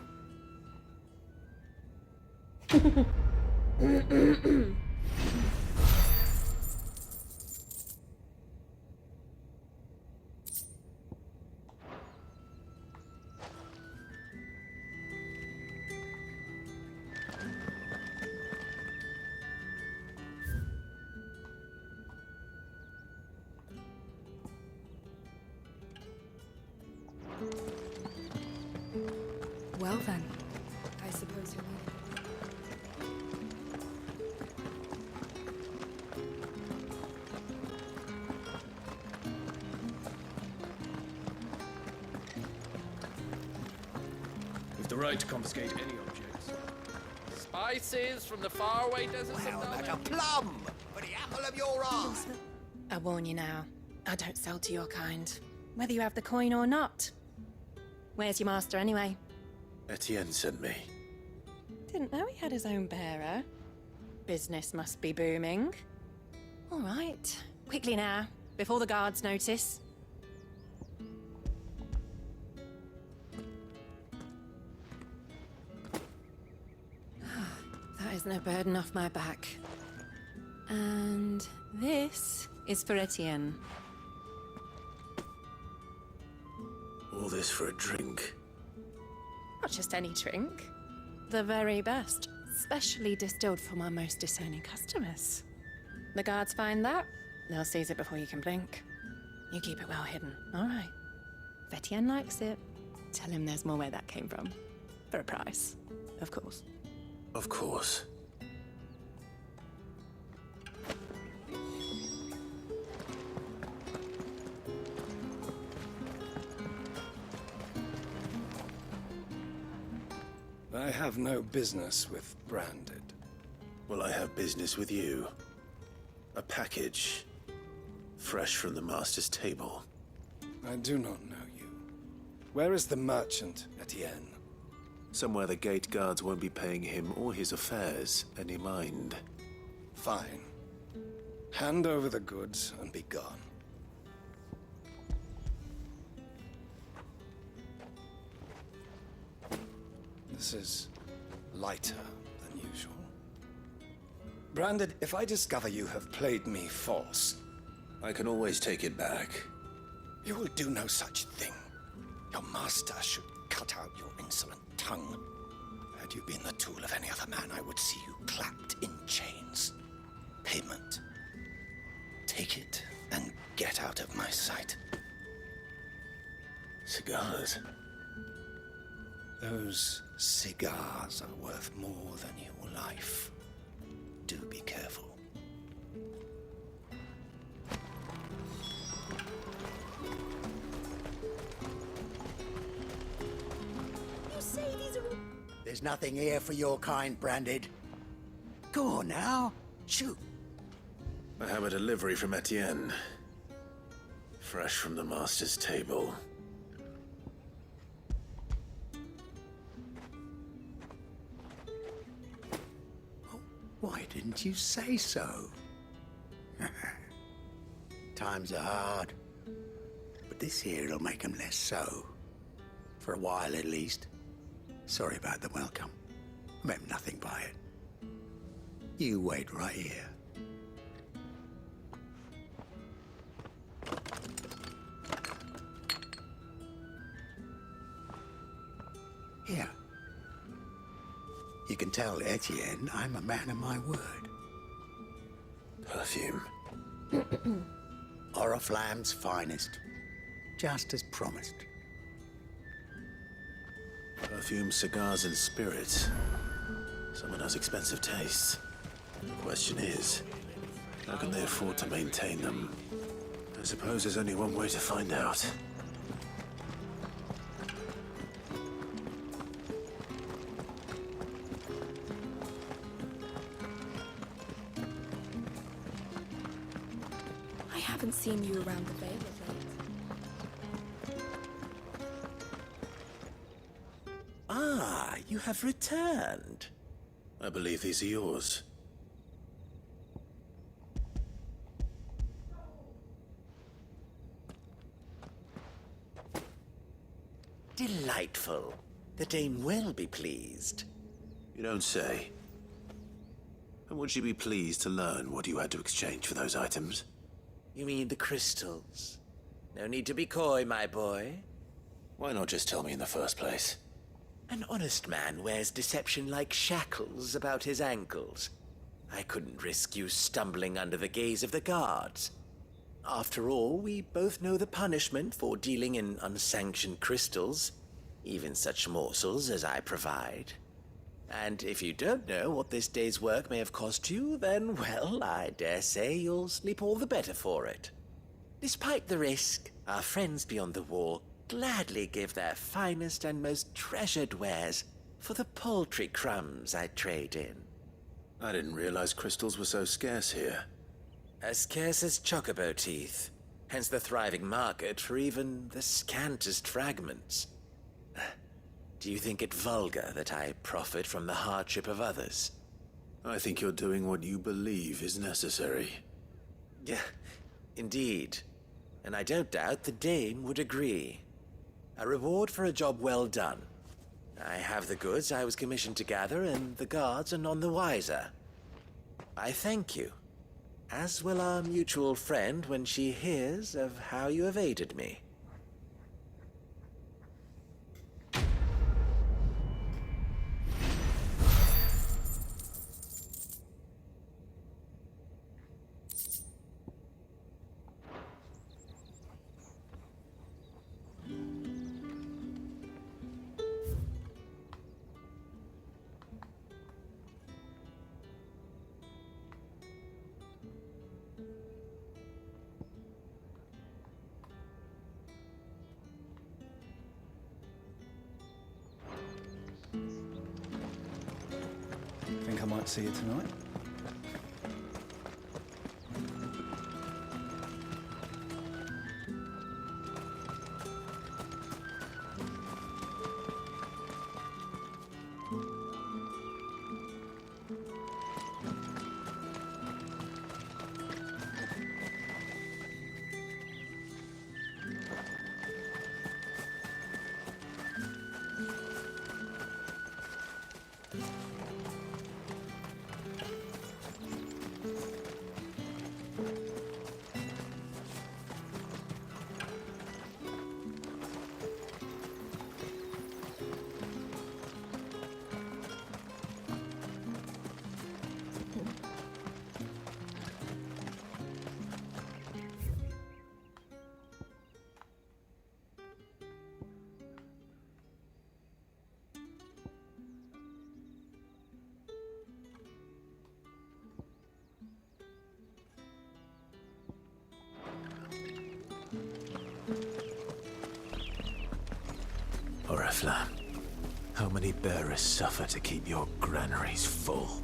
Well then, I suppose you're leaving. We've the right to confiscate any objects. Spices from the faraway deserts of Like a plum for the apple of your eye. I warn you now, I don't sell to your kind, whether you have the coin or not. Where's your master anyway? Etienne sent me. Didn't know he had his own bearer. Business must be booming. All right, quickly now, before the guards notice. That is no burden off my back. And this is for Etienne. All this for a drink. Not just any drink. The very best, specially distilled for my most discerning customers. The guards find that, they'll seize it before you can blink. You keep it well hidden, all right? If Etienne likes it, tell him there's more where that came from. For a price, of course. Of course. I have no business with Branded. Well, I have business with you. A package. Fresh from the Master's table. I do not know you. Where is the merchant, Etienne? Somewhere the gate guards won't be paying him or his affairs any mind. Fine. Hand over the goods and be gone. This is lighter than usual. Branded, if I discover you have played me false... I can always take it back. You will do no such thing. Your master should cut out your insolent tongue. Had you been the tool of any other man, I would see you clapped in chains. Payment. Take it and get out of my sight. Cigars. Those cigars are worth more than your life. Do be careful. You say these are... There's nothing here for your kind, Branded. Go on now. Shoot. I have a delivery from Etienne. Fresh from the Master's table. Why didn't you say so? Times are hard. But this here'll make 'em less so. For a while, at least. Sorry about the welcome. I meant nothing by it. You wait right here. Here. You can tell Etienne I'm a man of my word. Perfume. Oriflamme's finest. Just as promised. Perfume, cigars, and spirits. Someone has expensive tastes. The question is, how can they afford to maintain them? I suppose there's only one way to find out. I haven't seen you around the Vale of late. Ah, you have returned. I believe these are yours. Delightful. The Dame will be pleased. You don't say. And would she be pleased to learn what you had to exchange for those items? You mean the crystals? No need to be coy, my boy. Why not just tell me in the first place? An honest man wears deception like shackles about his ankles. I couldn't risk you stumbling under the gaze of the guards. After all, we both know the punishment for dealing in unsanctioned crystals, even such morsels as I provide. And if you don't know what this day's work may have cost you, then, well, I dare say you'll sleep all the better for it. Despite the risk, our friends beyond the wall gladly give their finest and most treasured wares for the paltry crumbs I trade in. I didn't realize crystals were so scarce here. As scarce as chocobo teeth, hence the thriving market for even the scantest fragments. Do you think it vulgar that I profit from the hardship of others? I think you're doing what you believe is necessary. Yeah, indeed. And I don't doubt the Dame would agree. A reward for a job well done. I have the goods I was commissioned to gather, and the guards are none the wiser. I thank you, as will our mutual friend when she hears of how you have aided me. Think I might see you tonight? Oriflamme, how many bearers suffer to keep your granaries full?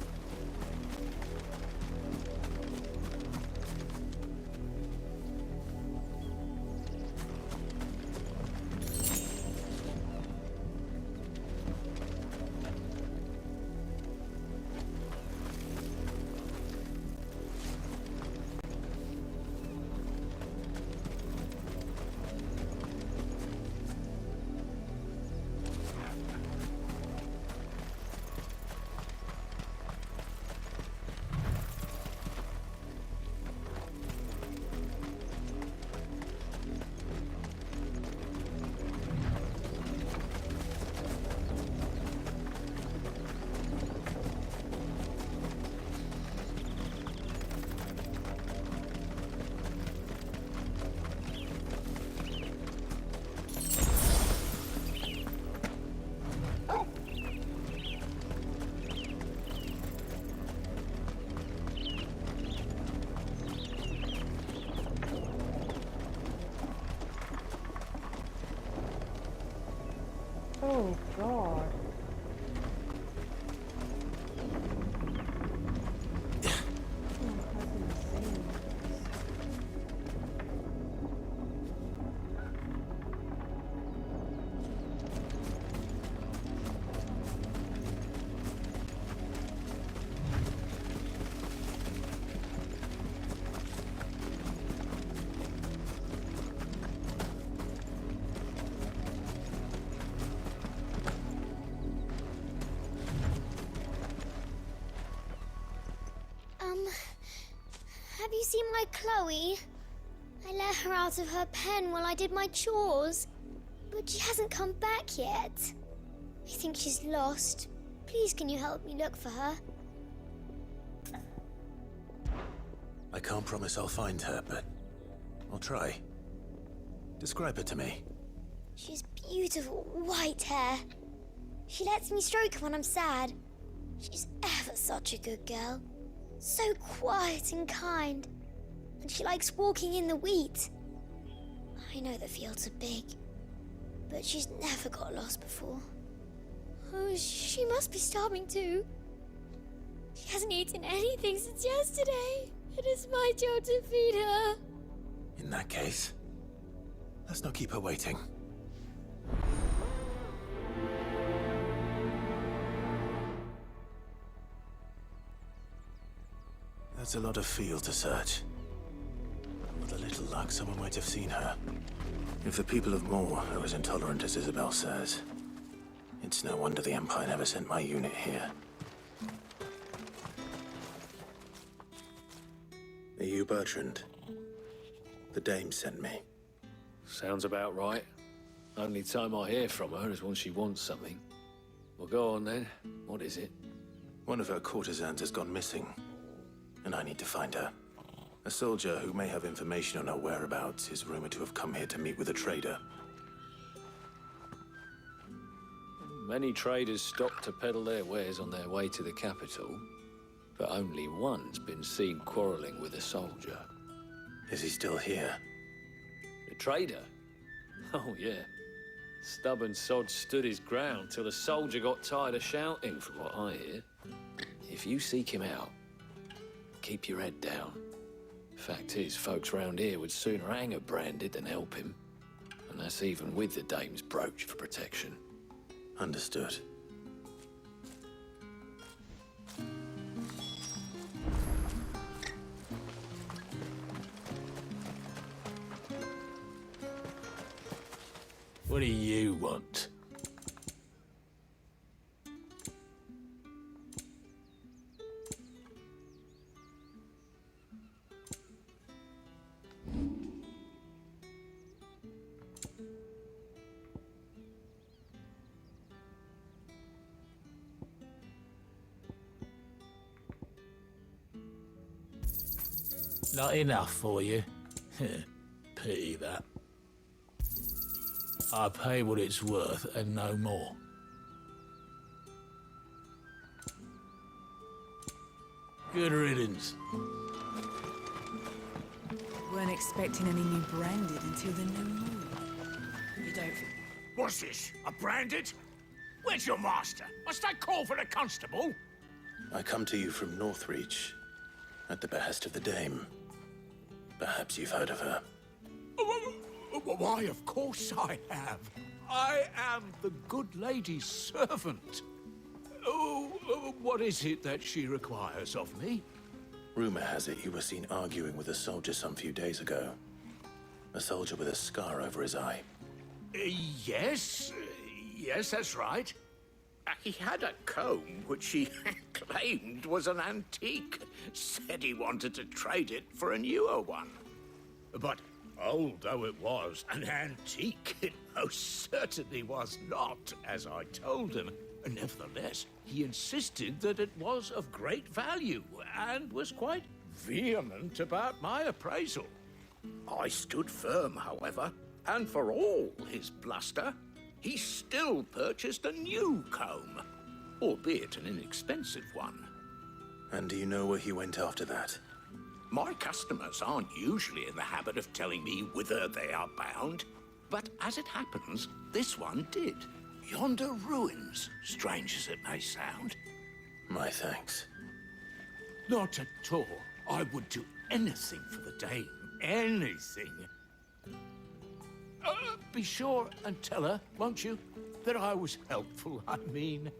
Oh god. Have you seen my Chloe? I let her out of her pen while I did my chores, but she hasn't come back yet. I think she's lost. Please, can you help me look for her? I can't promise I'll find her, but I'll try. Describe her to me. She's beautiful white hair. She lets me stroke her when I'm sad. She's ever such a good girl. So quiet and kind. And she likes walking in the wheat. I know the fields are big, but she's never got lost before. Oh, she must be starving too. She hasn't eaten anything since yesterday. It is my job to feed her. In that case, let's not keep her waiting. That's a lot of field to search. With a little luck, someone might have seen her. If the people of Moor are as intolerant as Isabel says, it's no wonder the Empire never sent my unit here. Are you Bertrand? The dame sent me. Sounds about right. Only time I hear from her is when she wants something. Well, go on then. What is it? One of her courtesans has gone missing, and I need to find her. A soldier who may have information on her whereabouts is rumored to have come here to meet with a trader. Many traders stop to peddle their wares on their way to the capital, but only one's been seen quarreling with a soldier. Is he still here? The trader? Oh, yeah. Stubborn sod stood his ground till the soldier got tired of shouting, from what I hear. If you seek him out, keep your head down. Fact is, folks round here would sooner hang a branded than help him. And that's even with the dame's brooch for protection. Understood. What do you want? Not enough for you? Pity that. I pay what it's worth and no more. Good riddance. Weren't expecting any new branded until the new moon. What's this? A branded? Where's your master? Must I call for a constable? I come to you from Northreach, at the behest of the Dame. Perhaps you've heard of her. Why, of course I have. I am the good lady's servant. What is it that she requires of me? Rumor has it you were seen arguing with a soldier some few days ago. A soldier with a scar over his eye. Yes, that's right. He had a comb which he claimed was an antique. Said he wanted to trade it for a newer one. But old though it was, an antique it most certainly was not, as I told him. Nevertheless, he insisted that it was of great value and was quite vehement about my appraisal. I stood firm, however, and for all his bluster, he still purchased a new comb, albeit an inexpensive one. And do you know where he went after that? My customers aren't usually in the habit of telling me whither they are bound, but as it happens, this one did. Yonder ruins, strange as it may sound. My thanks. Not at all. I would do anything for the Dame. Anything. Be sure and tell her, won't you, that I was helpful. I mean,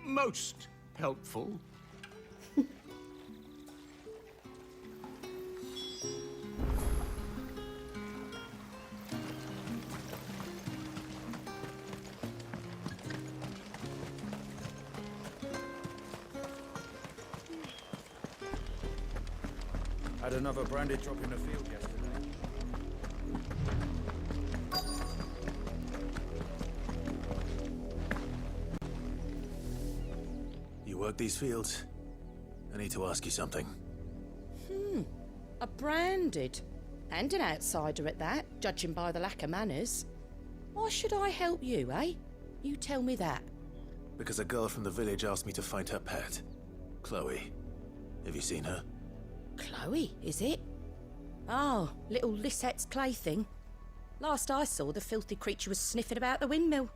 most helpful. Had another branded drop in the field yesterday. You work these fields? I need to ask you something. A branded. And an outsider at that, judging by the lack of manners. Why should I help you, eh? You tell me that. Because a girl from the village asked me to find her pet. Chloe. Have you seen her? Chloe, is it? Oh, little Lisette's plaything. Last I saw, the filthy creature was sniffing about the windmill.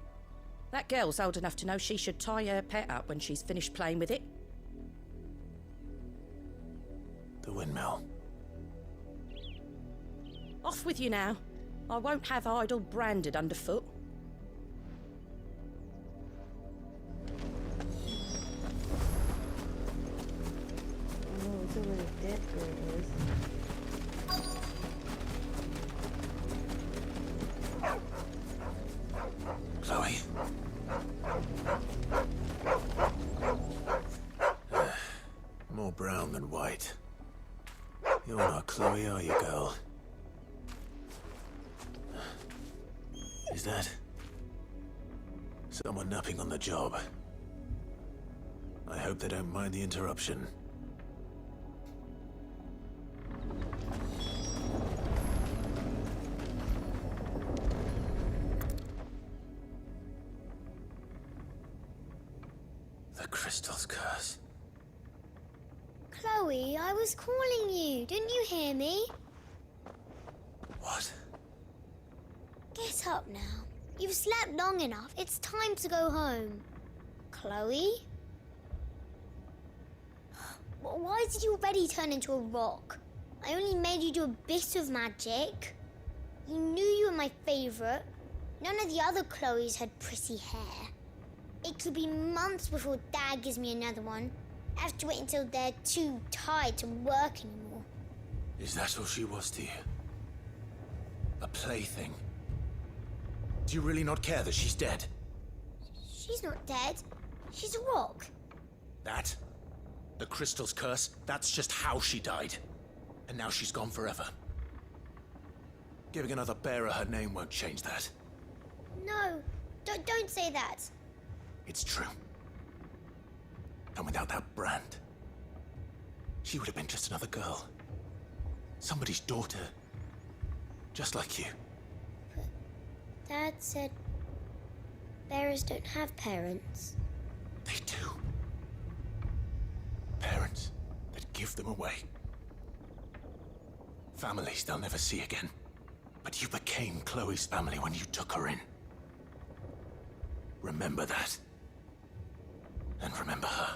That girl's old enough to know she should tie her pet up when she's finished playing with it. The windmill. Off with you now. I won't have idle branded underfoot. So where the dead girl is. Chloe. More brown than white. You're not Chloe, are you, girl? Is that someone napping on the job? I hope they don't mind the interruption. The crystal's curse. Chloe, I was calling you. Didn't you hear me? What? Get up now. You've slept long enough. It's time to go home. Chloe? Why did you already turn into a rock? I only made you do a bit of magic. You knew you were my favorite. None of the other Chloes had pretty hair. It could be months before Dad gives me another one. I have to wait until they're too tired to work anymore. Is that all she was to you? A plaything? Do you really not care that she's dead? She's not dead. She's a rock. That? The crystal's curse? That's just how she died. And now she's gone forever. Giving another bearer her name won't change that. No, don't say that. It's true. And without that brand, she would have been just another girl. Somebody's daughter. Just like you. Dad said bearers don't have parents. They do. Parents that give them away. Families they'll never see again. But you became Chloe's family when you took her in. Remember that. And remember her.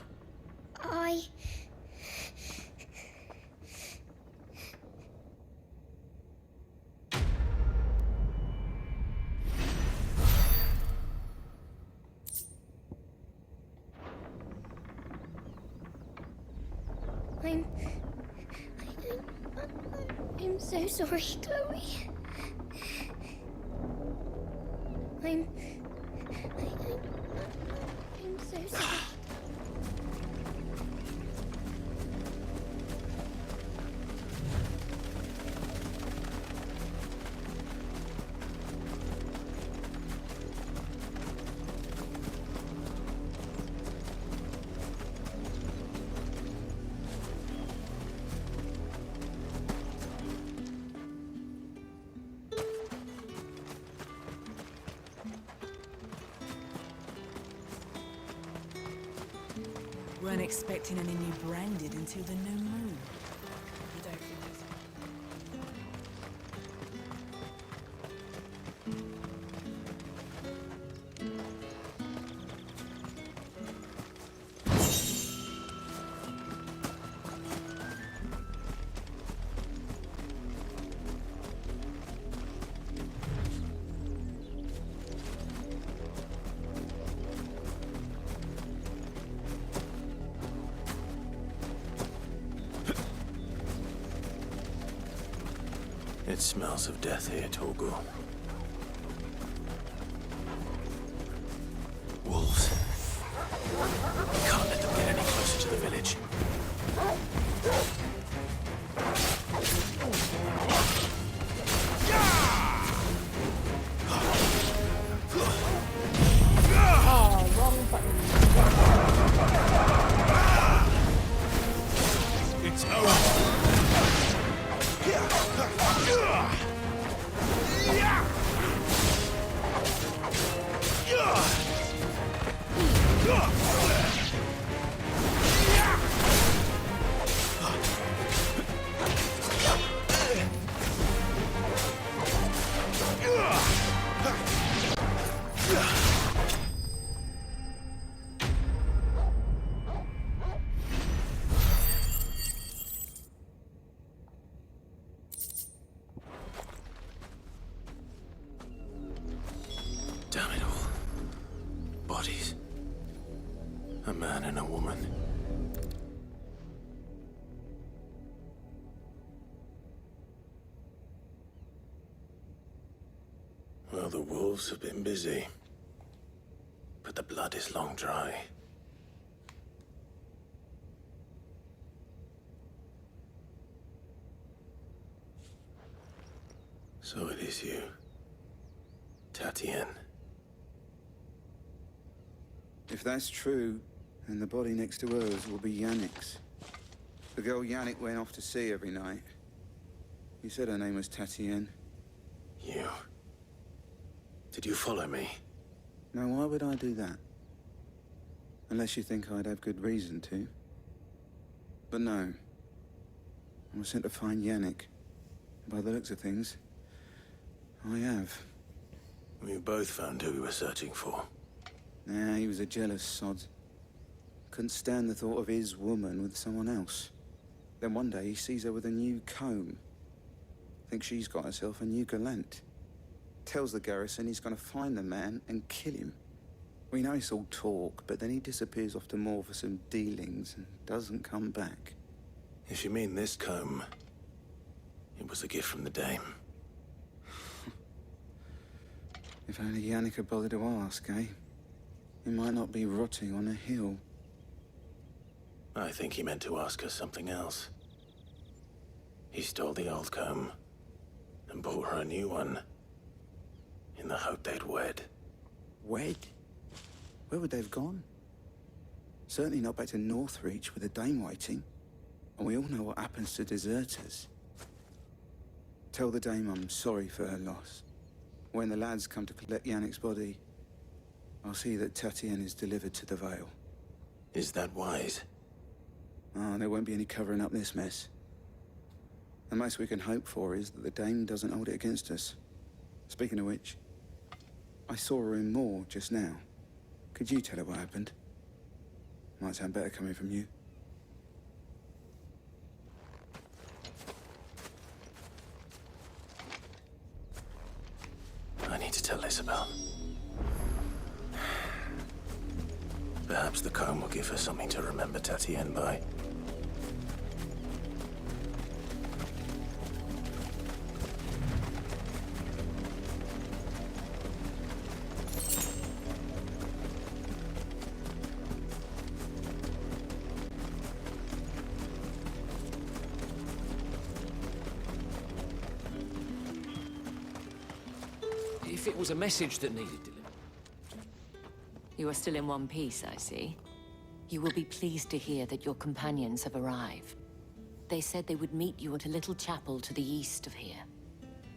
I'm so sorry, Chloe. I'm so sorry. Weren't expecting any new branded until the new moon. You don't think there's... It smells of death here, Torgal. Wolves. We can't let them get any closer to the village. It's over. Damn it all. Bodies. A man and a woman. Well, the wolves have been busy. But the blood is long dry. So it is you, Tatien. If that's true, then the body next to hers will be Yannick's. The girl Yannick went off to see every night. You said her name was Tatien. You? Did you follow me? Now, why would I do that? Unless you think I'd have good reason to. But no. I was sent to find Yannick. By the looks of things, I have. We both found who we were searching for. Nah, he was a jealous sod. Couldn't stand the thought of his woman with someone else. Then one day he sees her with a new comb. Thinks she's got herself a new gallant. Tells the garrison he's gonna find the man and kill him. We know it's all talk, but then he disappears off to Moor for some dealings and doesn't come back. If you mean this comb, it was a gift from the Dame. If only Yannick had bothered to ask, eh? He might not be rotting on a hill. I think he meant to ask her something else. He stole the old comb and bought her a new one in the hope they'd wed. Wed? Where would they have gone? Certainly not back to Northreach with the Dame waiting. And we all know what happens to deserters. Tell the Dame I'm sorry for her loss. When the lads come to collect Yannick's body, I'll see that Tatien is delivered to the Vale. Is that wise? Oh, there won't be any covering up this mess. The most we can hope for is that the Dame doesn't hold it against us. Speaking of which, I saw her in Moor just now. Could you tell her what happened? Might sound better coming from you. I need to tell Isabel. Perhaps the comb will give her something to remember Tatienne by. If it was a message that needed delivery. You are still in one piece, I see. You will be pleased to hear that your companions have arrived. They said they would meet you at a little chapel to the east of here.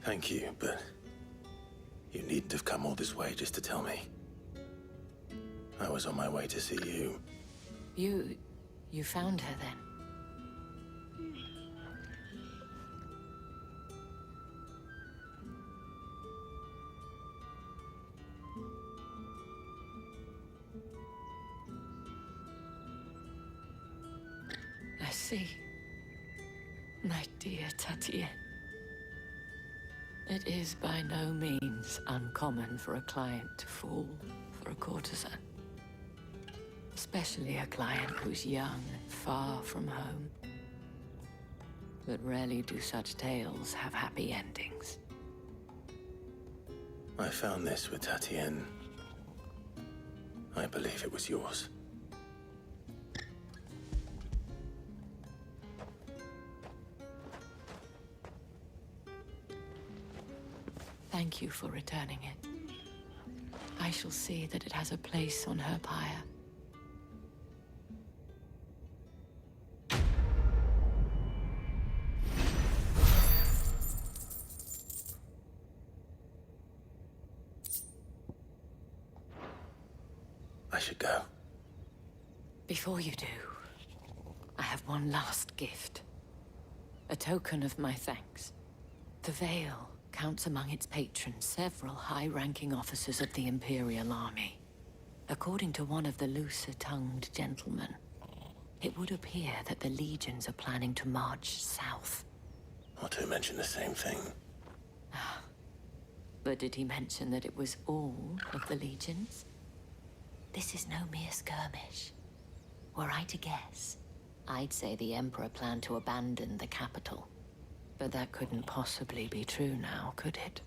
Thank you, but you needn't have come all this way just to tell me. I was on my way to see you. You found her then? I see. My dear Tatienne. It is by no means uncommon for a client to fall for a courtesan. Especially a client who's young and far from home. But rarely do such tales have happy endings. I found this with Tatienne. I believe it was yours. Thank you for returning it. I shall see that it has a place on her pyre. I should go. Before you do, I have one last gift. A token of my thanks. The Vale counts among its patrons several high-ranking officers of the Imperial Army. According to one of the looser-tongued gentlemen, it would appear that the legions are planning to march south. Not to mention the same thing. But did he mention that it was all of the legions? This is no mere skirmish. Were I to guess, I'd say the Emperor planned to abandon the capital. But that couldn't possibly be true now, could it?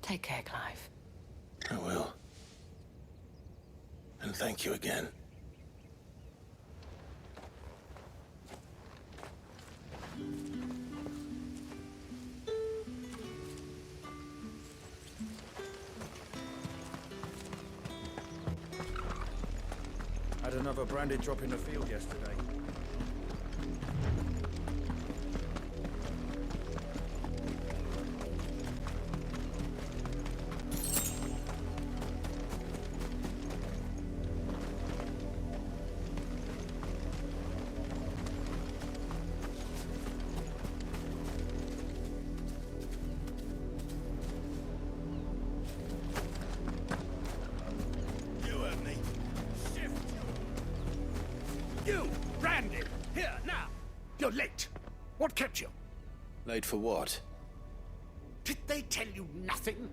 Take care, Clive. I will. And thank you again. Had another branded drop in the field yesterday. You, branded! Here, now! You're late. What kept you? Late for what? Did they tell you nothing?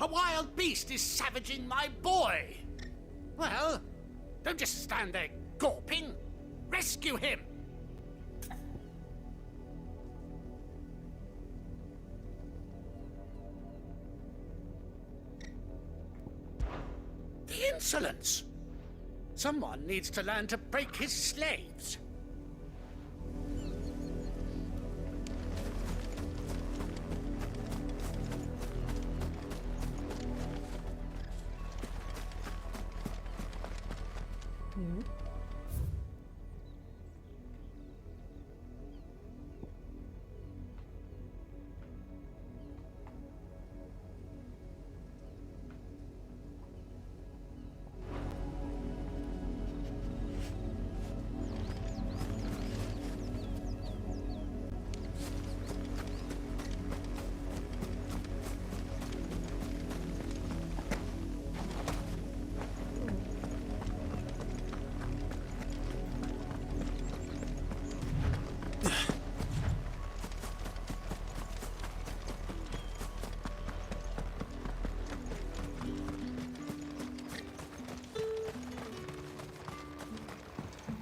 A wild beast is savaging my boy! Well, don't just stand there gawping. Rescue him! The insolence! Someone needs to learn to break his slaves.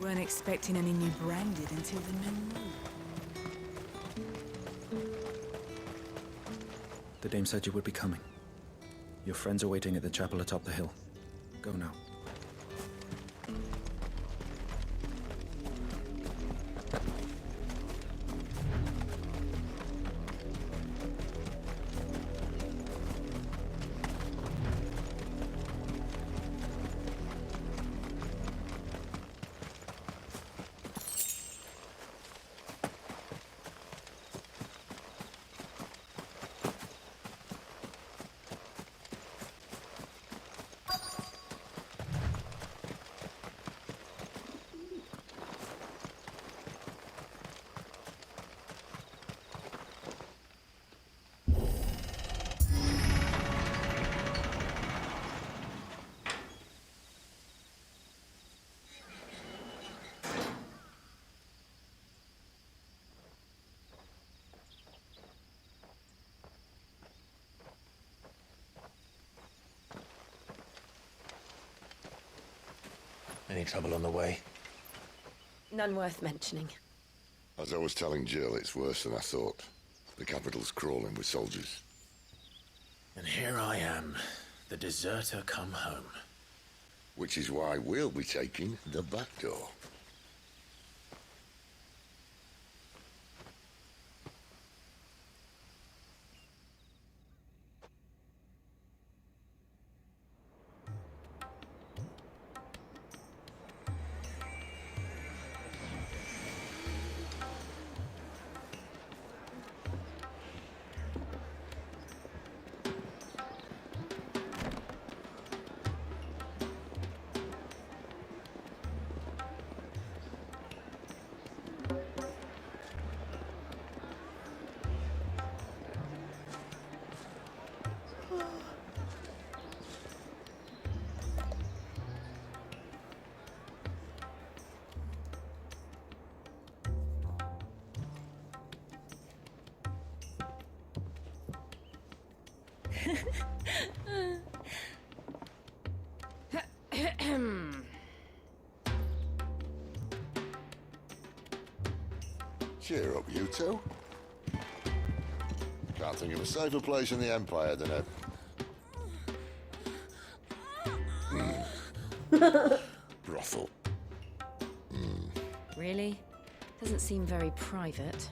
Weren't expecting any new branded until the new moon. The dame said you would be coming. Your friends are waiting at the chapel atop the hill. Go now. Any trouble on the way? None worth mentioning. As I was telling Jill, it's worse than I thought. The capital's crawling with soldiers. And here I am, the deserter come home. Which is why we'll be taking the back door. Cheer up, you two. Can't think of a safer place in the Empire than a... brothel. Really? Doesn't seem very private.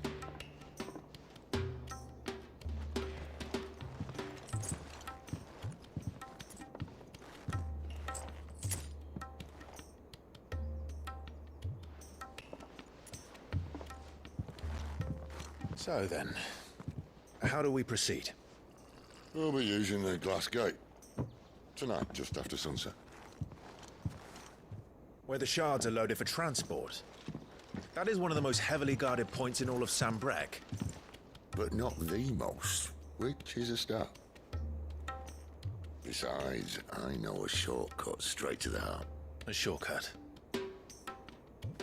So then, how do we proceed? We'll be using the glass gate. Tonight, just after sunset. Where the shards are loaded for transport. That is one of the most heavily guarded points in all of Sambrek. But not the most, which is a start. Besides, I know a shortcut straight to the heart. A shortcut?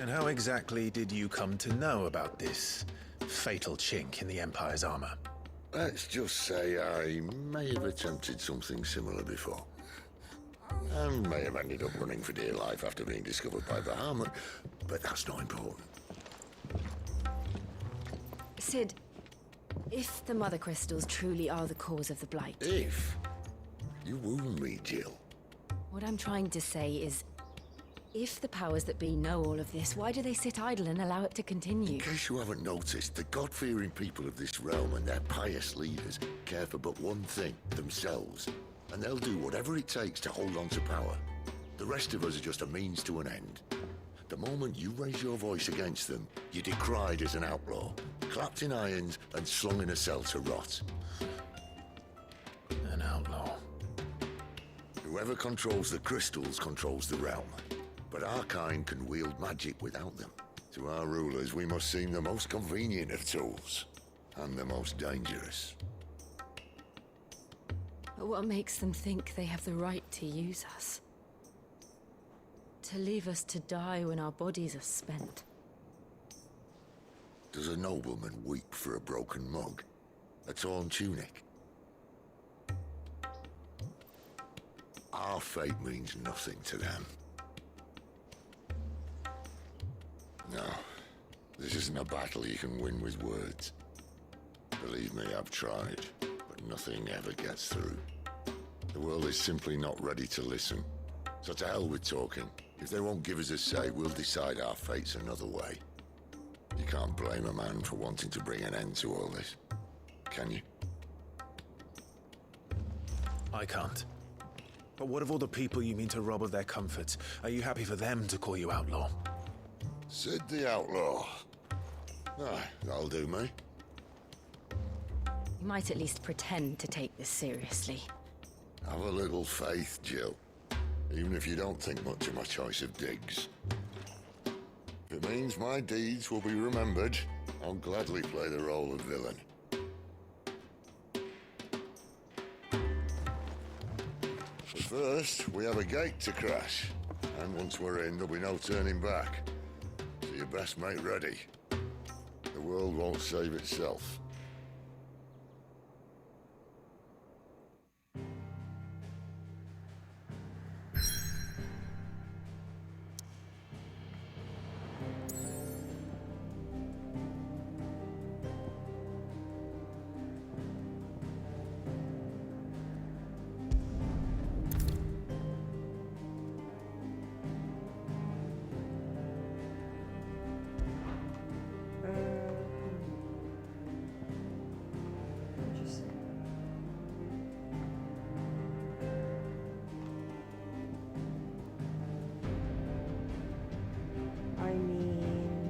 And how exactly did you come to know about this fatal chink in the Empire's armor? Let's just say I may have attempted something similar before. And may have ended up running for dear life after being discovered by Bahamut, but that's not important. Sid, if the Mother Crystals truly are the cause of the Blight... If? You wound me, Jill. What I'm trying to say is, if the powers that be know all of this, why do they sit idle and allow it to continue? In case you haven't noticed, the God-fearing people of this realm and their pious leaders care for but one thing, themselves. And they'll do whatever it takes to hold on to power. The rest of us are just a means to an end. The moment you raise your voice against them, you're decried as an outlaw, clapped in irons and slung in a cell to rot. An outlaw. Whoever controls the crystals controls the realm. But our kind can wield magic without them. To our rulers, we must seem the most convenient of tools. And the most dangerous. But what makes them think they have the right to use us? To leave us to die when our bodies are spent? Does a nobleman weep for a broken mug? A torn tunic? Our fate means nothing to them. No. This isn't a battle you can win with words. Believe me, I've tried, but nothing ever gets through. The world is simply not ready to listen. So to hell with talking. If they won't give us a say, we'll decide our fates another way. You can't blame a man for wanting to bring an end to all this, can you? I can't. But what of all the people you mean to rob of their comforts? Are you happy for them to call you outlaw? Sid the Outlaw. Aye, that'll do me. You might at least pretend to take this seriously. Have a little faith, Jill. Even if you don't think much of my choice of digs. If it means my deeds will be remembered, I'll gladly play the role of villain. But first, we have a gate to crash. And once we're in, there'll be no turning back. So you best make ready. The world won't save itself. I mean,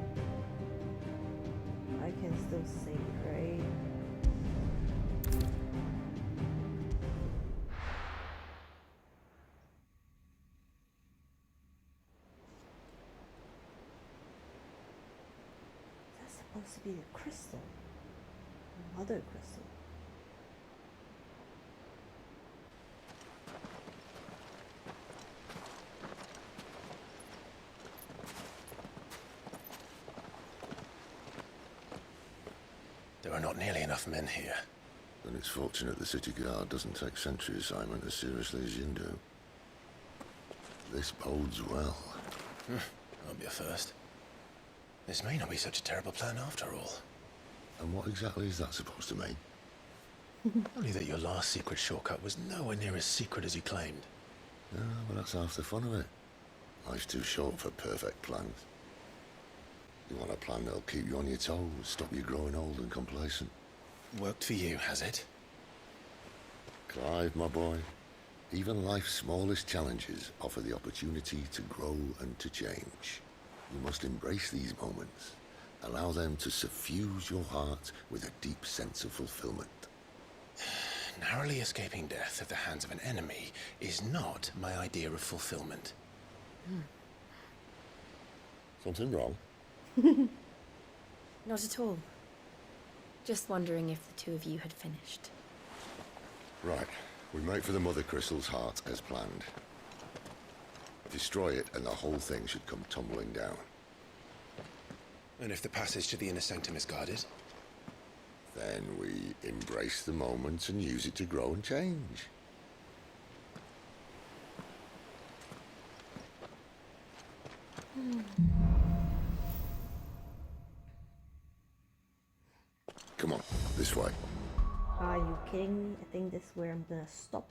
I can still save, right? That's supposed to be the crystal. The mother crystal. There are not nearly enough men here. Then it's fortunate the city guard doesn't take sentry assignment as seriously as you do. This bodes well. That'll be a first. This may not be such a terrible plan after all. And what exactly is that supposed to mean? Only that your last secret shortcut was nowhere near as secret as you claimed. Yeah, well, that's half the fun of it. Life's too short for perfect plans. You want a plan that'll keep you on your toes, stop you growing old and complacent. Worked for you, has it? Clive, my boy, even life's smallest challenges offer the opportunity to grow and to change. You must embrace these moments. Allow them to suffuse your heart with a deep sense of fulfillment. Narrowly escaping death at the hands of an enemy is not my idea of fulfillment. Something wrong? Not at all. Just wondering if the two of you had finished. Right. We make for the Mother Crystal's heart as planned. Destroy it and the whole thing should come tumbling down. And if the passage to the inner sanctum is guarded? Then we embrace the moment and use it to grow and change. Come on, this way. Are you kidding me? I think this is where I'm gonna stop.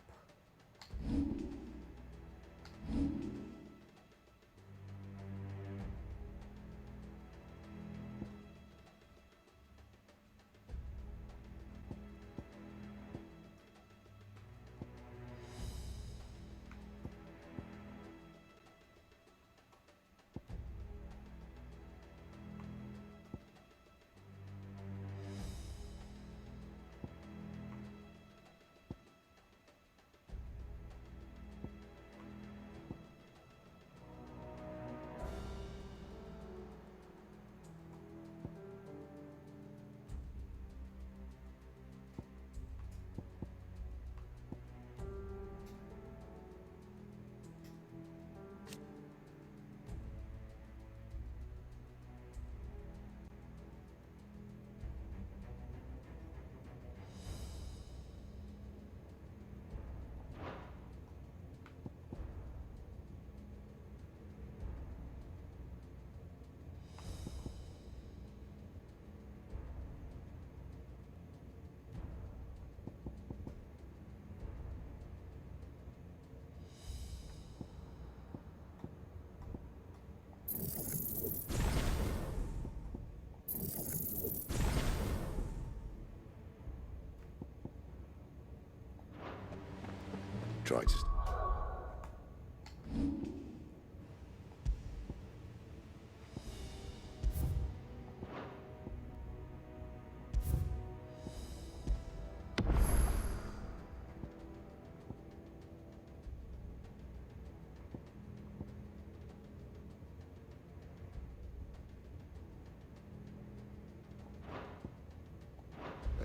Try to...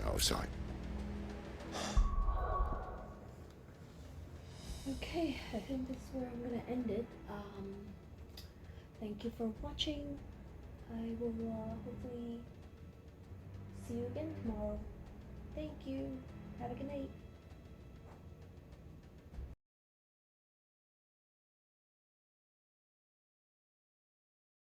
Out of sight. Okay, I think this is where I'm gonna end it. Thank you for watching. I will hopefully see you again tomorrow. Thank you. Have a good night.